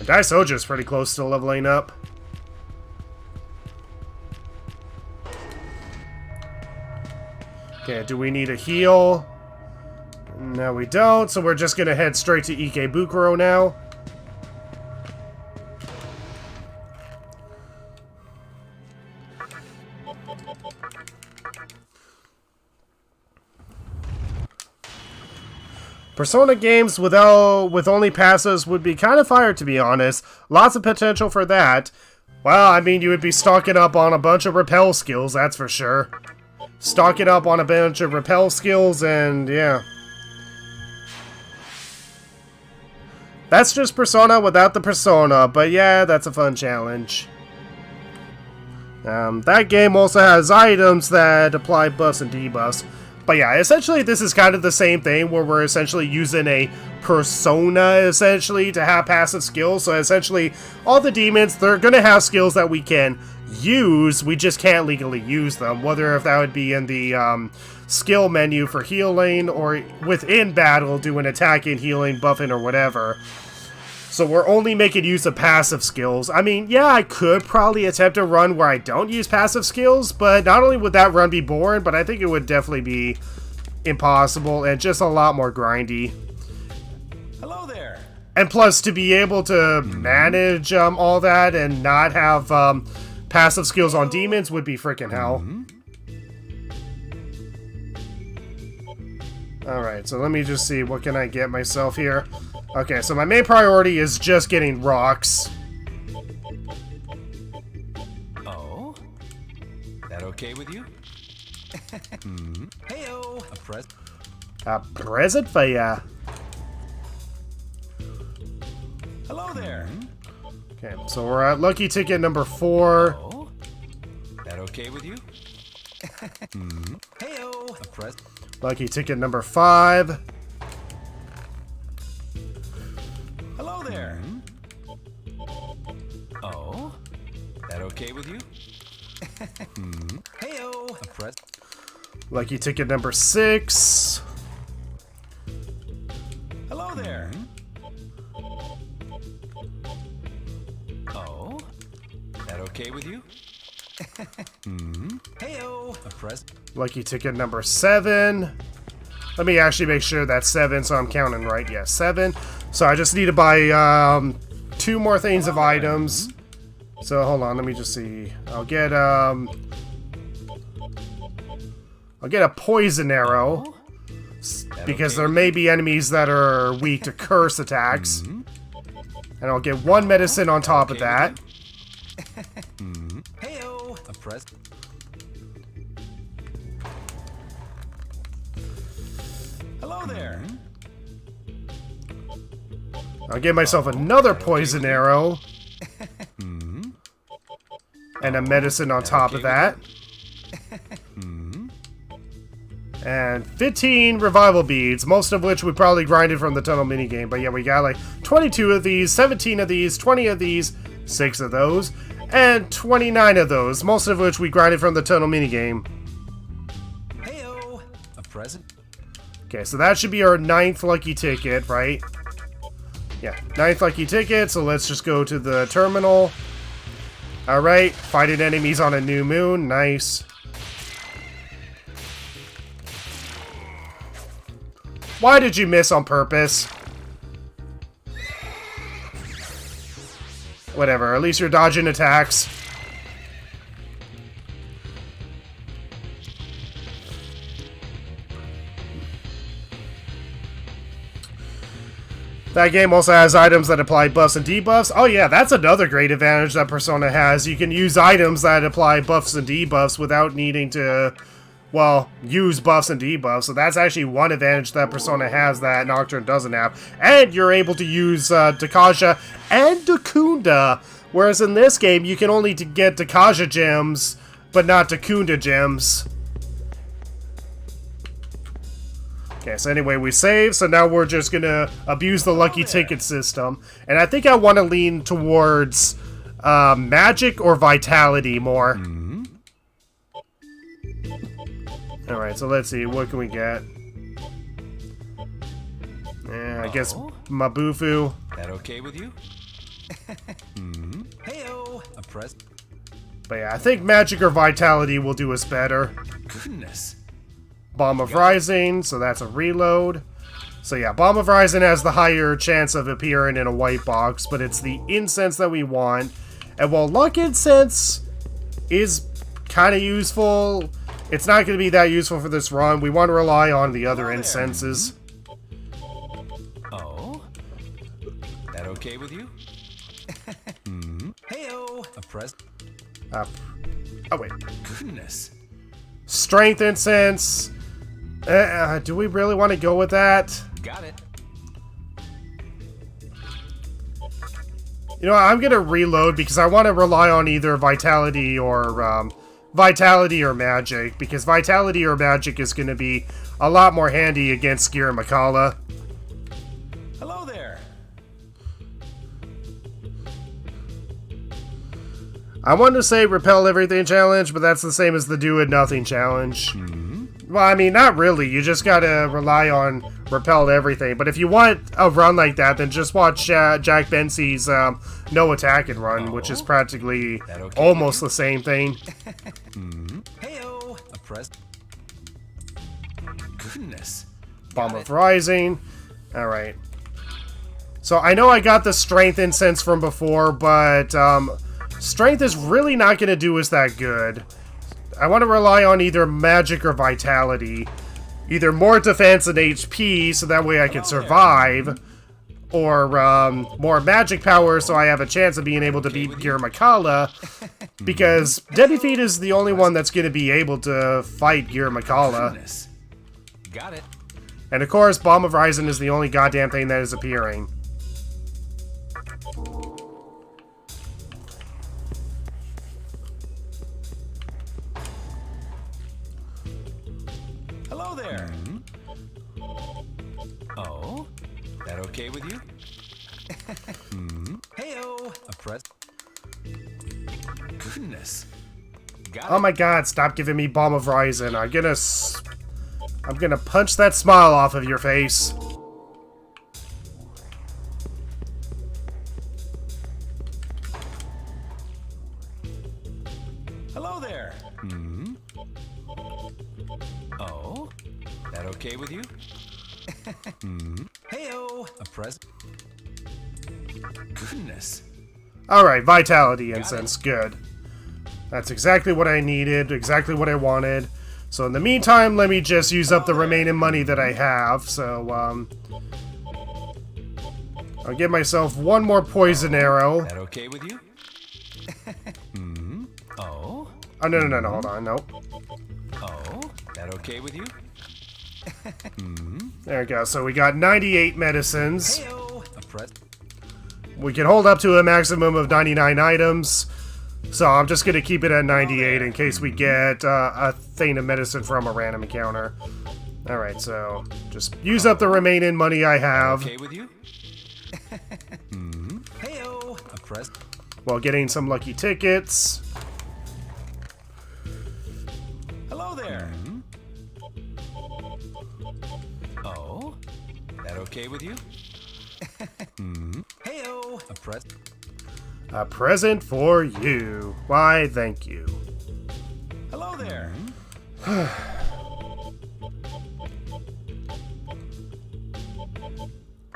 Daisoja's pretty close to leveling up. Okay, do we need a heal? No, we don't, so we're just gonna head straight to Ikebukuro now. Persona games with only passes would be kind of fire, to be honest. Lots of potential for that. Well, I mean, you would be stocking up on a bunch of repel skills, that's for sure. Stocking up on a bunch of repel skills, and yeah. That's just Persona without the persona, but yeah, that's a fun challenge. That game also has items that apply buffs and debuffs. But yeah, essentially this is kind of the same thing where we're essentially using a persona, essentially, to have passive skills. So essentially, all the demons, they're going to have skills that we can use, we just can't legally use them. Whether if that would be in the skill menu for healing, or within battle, doing attacking, healing, buffing, or whatever. So we're only making use of passive skills. I mean, yeah, I could probably attempt a run where I don't use passive skills, but not only would that run be boring, but I think it would definitely be impossible and just a lot more grindy. Hello there. And plus, to be able to manage all that and not have passive skills on demons would be freaking hell. Alright, so let me just see, what can I get myself here? Okay, so my main priority is just getting rocks. Oh? That okay with you? Heyo! A present for ya. Hello there. Okay, so we're at lucky ticket number 4. Oh? That okay with you? Heyo! Lucky ticket number 5. Hello there. Oh? That okay with you? Heyo! Lucky ticket number 6. Hello there. Oh? That okay with you? Heyo! Lucky ticket number 7. Let me actually make sure that's 7, so I'm counting right. Yeah, 7. So I just need to buy 2 more things of items. So hold on, let me just see. I'll get a poison arrow, because there may be enemies that are weak to curse attacks. And I'll get 1 medicine on top of that. Heyo! Hello there. I'll get myself another poison arrow. And a medicine on top of that. And 15 revival beads, most of which we probably grinded from the tunnel minigame. But yeah, we got like 22 of these, 17 of these, 20 of these, 6 of those, and 29 of those, most of which we grinded from the tunnel minigame. Heyo! A present? Okay, so that should be our 9th lucky ticket, right? Yeah, 9th lucky ticket, so let's just go to the terminal. Alright, fighting enemies on a new moon, nice. Why did you miss on purpose? Whatever, at least you're dodging attacks. That game also has items that apply buffs and debuffs. Oh yeah, that's another great advantage that Persona has. You can use items that apply buffs and debuffs without needing to, well, use buffs and debuffs. So that's actually one advantage that Persona has that Nocturne doesn't have. And you're able to use Dakaja and Dakunda. Whereas in this game, you can only get Dakaja gems, but not Dakunda gems. Okay, so anyway, we save, so now we're just gonna abuse the lucky ticket system. And I think I want to lean towards magic or vitality more. Alright, so let's see, what can we get? Yeah, I guess Mabufu. That okay with you? Heyo! A present? But yeah, I think magic or vitality will do us better. Goodness. Bomb of Rising, so that's a reload. So yeah, Bomb of Rising has the higher chance of appearing in a white box, but it's the incense that we want. And while Luck Incense is kind of useful, it's not going to be that useful for this run. We want to rely on the other incenses. Oh? That okay with you? Heyo! A present? Oh wait. Goodness. Strength Incense. Do we really want to go with that? Got it. You know what, I'm gonna reload because I want to rely on either Vitality or Magic, because Vitality or Magic is gonna be a lot more handy against Gira Makala. Hello there. I wanted to say Repel Everything challenge, but that's the same as the Do It Nothing challenge. Well, I mean, not really. You just gotta rely on Repel Everything. But if you want a run like that, then just watch Jack Bensey's No Attack and Run, which is practically almost the same thing. Heyo. A press. Goodness. Bomb of Rising. Alright. So I know I got the Strength Incense from before, but Strength is really not going to do us that good. I want to rely on either Magic or Vitality. Either more defense and HP, so that way I can survive, or more Magic power, so I have a chance of being able to beat Gira Makala, because Debbie Feet is the only one that's going to be able to fight Gira Makala. Goodness. Got it. And of course, Bomb of Rising is the only goddamn thing that is appearing. Hello there. Oh, that okay with you? Heyo. A press. Goodness. Got Oh it. my god, stop giving me Bomb of Rising. I'm gonna punch that smile off of your face. Hello there. Oh, that okay with you? Heyo. A press. Goodness. Alright, Vitality Incense, good. That's exactly what I needed, exactly what I wanted. So in the meantime, let me just use up the remaining money that I have. So, I'll give myself one more Poison Arrow. That okay with you? Oh. Oh, no, hold on, nope. Oh, that okay with you? There we go, so we got 98 medicines. Heyo. A press. We can hold up to a maximum of 99 items. So I'm just going to keep it at 98 in case we get a thing of medicine from a random encounter. Alright, so just use up the remaining money I have Okay with you? Heyo. A press. while getting some lucky tickets. Hello there. Oh, that okay with you? Heyo. A press. A present for you. Why, thank you. Hello there.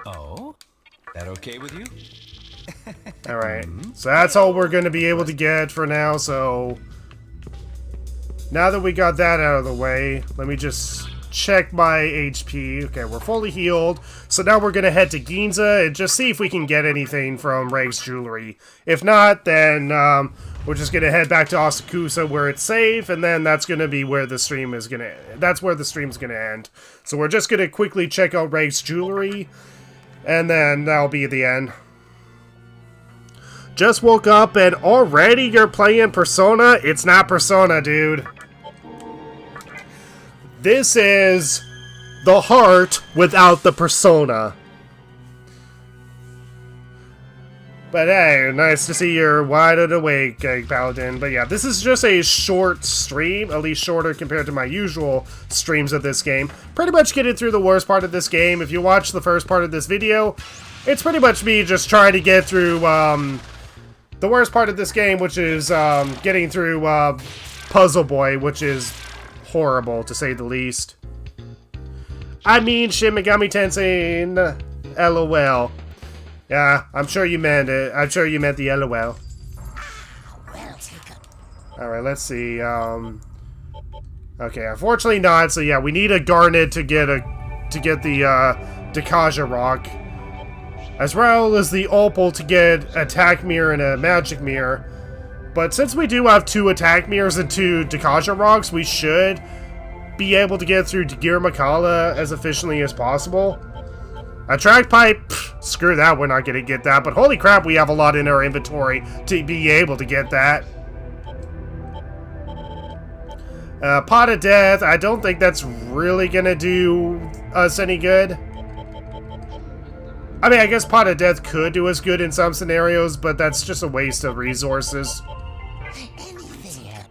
Oh, that okay with you? Alright, so that's all we're going to be able to get for now, so... Now that we got that out of the way, let me just check my HP. Okay, we're fully healed. So now we're going to head to Ginza and just see if we can get anything from Reig's Jewelry. If not, then we're just going to head back to Asakusa where it's safe, and then that's going to be where the stream is going to... That's where the stream's going to end. So we're just going to quickly check out Reig's Jewelry, and then that'll be the end. Just woke up and already you're playing Persona? It's not Persona, dude. This is the heart without the persona. But hey, nice to see you're wide awake, Paladin. But yeah, this is just a short stream, at least shorter compared to my usual streams of this game. Pretty much getting through the worst part of this game. If you watch the first part of this video, it's pretty much me just trying to get through the worst part of this game, which is getting through Puzzle Boy, which is horrible, to say the least. I mean, Shin Megami Tensei, LOL. Yeah, I'm sure you meant it. I'm sure you meant the LOL. Well taken. Alright, let's see. Okay, unfortunately not. So yeah, we need a Garnet to get the Dekaja Rock. As well as the Opal to get Attack Mirror and a Magic Mirror. But since we do have 2 Attack Mirrors and 2 Dekaja Rocks, we should be able to get through Gira Makala as efficiently as possible. Attract Pipe, pff, screw that, we're not gonna get that. But holy crap, we have a lot in our inventory to be able to get that. Pot of Death, I don't think that's really gonna do us any good. I mean, I guess Pot of Death could do us good in some scenarios, but that's just a waste of resources. Anything help.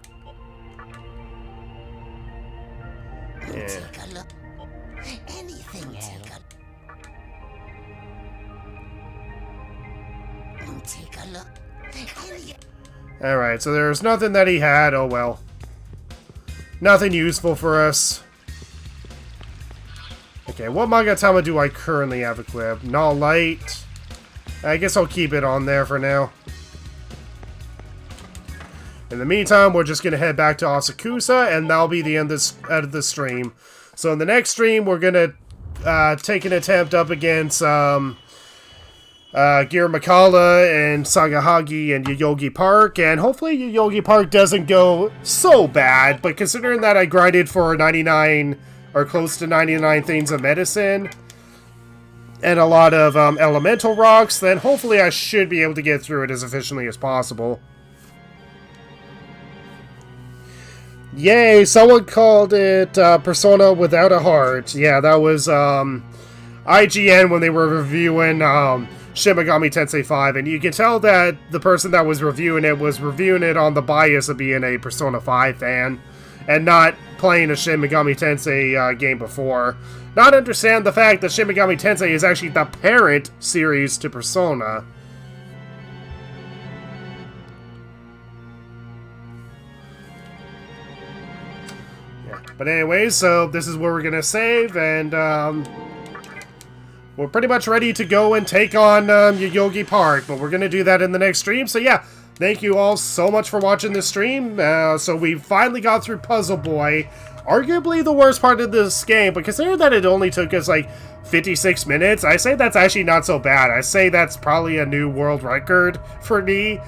Yeah. Take a look. Anything help. Take a look. Alright, so there's nothing that he had. Oh well. Nothing useful for us. Okay, what Magatama do I currently have equipped? Null Light. I guess I'll keep it on there for now. In the meantime, we're just going to head back to Asakusa, and that'll be the end of the stream. So in the next stream, we're going to take an attempt up against Gira Makala and Sagahagi and Yoyogi Park, and hopefully Yoyogi Park doesn't go so bad, but considering that I grinded for 99 or close to 99 things of medicine and a lot of elemental rocks, then hopefully I should be able to get through it as efficiently as possible. Yay, someone called it Persona Without a Heart. Yeah, that was IGN when they were reviewing Shin Megami Tensei 5, and you can tell that the person that was reviewing it on the bias of being a Persona 5 fan, and not playing a Shin Megami Tensei game before. Not understand the fact that Shin Megami Tensei is actually the parent series to Persona. Yeah. But anyways, so this is where we're gonna save, and we're pretty much ready to go and take on Yoyogi Park, but we're gonna do that in the next stream. So yeah, thank you all so much for watching this stream. So we finally got through Puzzle Boy. Arguably the worst part of this game, but considering that it only took us like 56 minutes, I say that's actually not so bad. I say that's probably a new world record for me,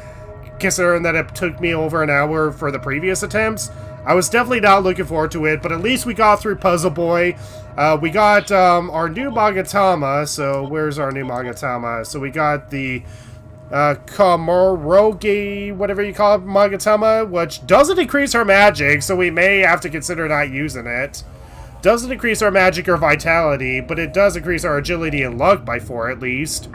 considering that it took me over an hour for the previous attempts. I was definitely not looking forward to it, but at least we got through Puzzle Boy. We got our new Magatama, so where's our new Magatama? So we got the Komorogi, whatever you call it, Magatama, which doesn't increase our magic, so we may have to consider not using it. Doesn't increase our magic or vitality, but it does increase our agility and luck by 4 at least.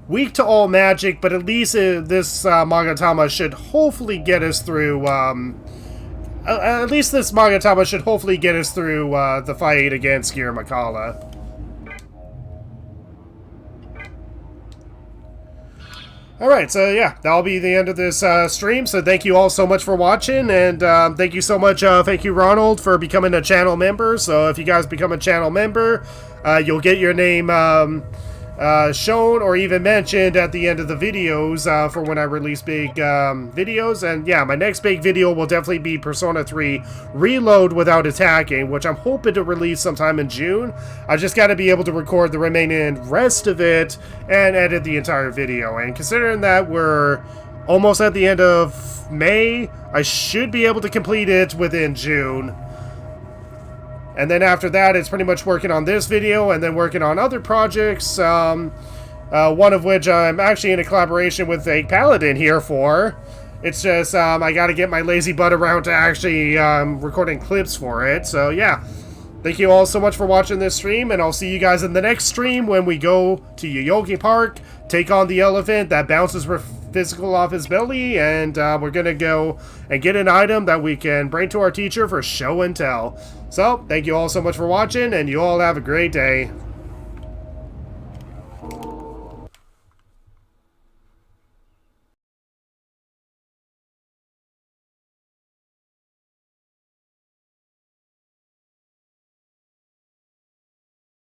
Weak to all magic, but at least this Magatama should hopefully get us through, at least this Magatama should hopefully get us through the fight against Gira Makala. Alright, so yeah, that'll be the end of this stream, so thank you all so much for watching, and thank you so much, thank you Ronald, for becoming a channel member. So if you guys become a channel member, you'll get your name shown or even mentioned at the end of the videos for when I release big videos. And yeah, my next big video will definitely be Persona 3 Reload Without Attacking, which I'm hoping to release sometime in June. I just got to be able to record the remaining rest of it and edit the entire video. And considering that we're almost at the end of May, I should be able to complete it within June. And then after that, it's pretty much working on this video and then working on other projects, one of which I'm actually in a collaboration with a Paladin here for. It's just, I gotta get my lazy butt around to actually recording clips for it. So yeah, thank you all so much for watching this stream, and I'll see you guys in the next stream when we go to Yoyogi Park, take on the elephant that bounces physical off his belly, and we're gonna go and get an item that we can bring to our teacher for show and tell. So, thank you all so much for watching, and you all have a great day.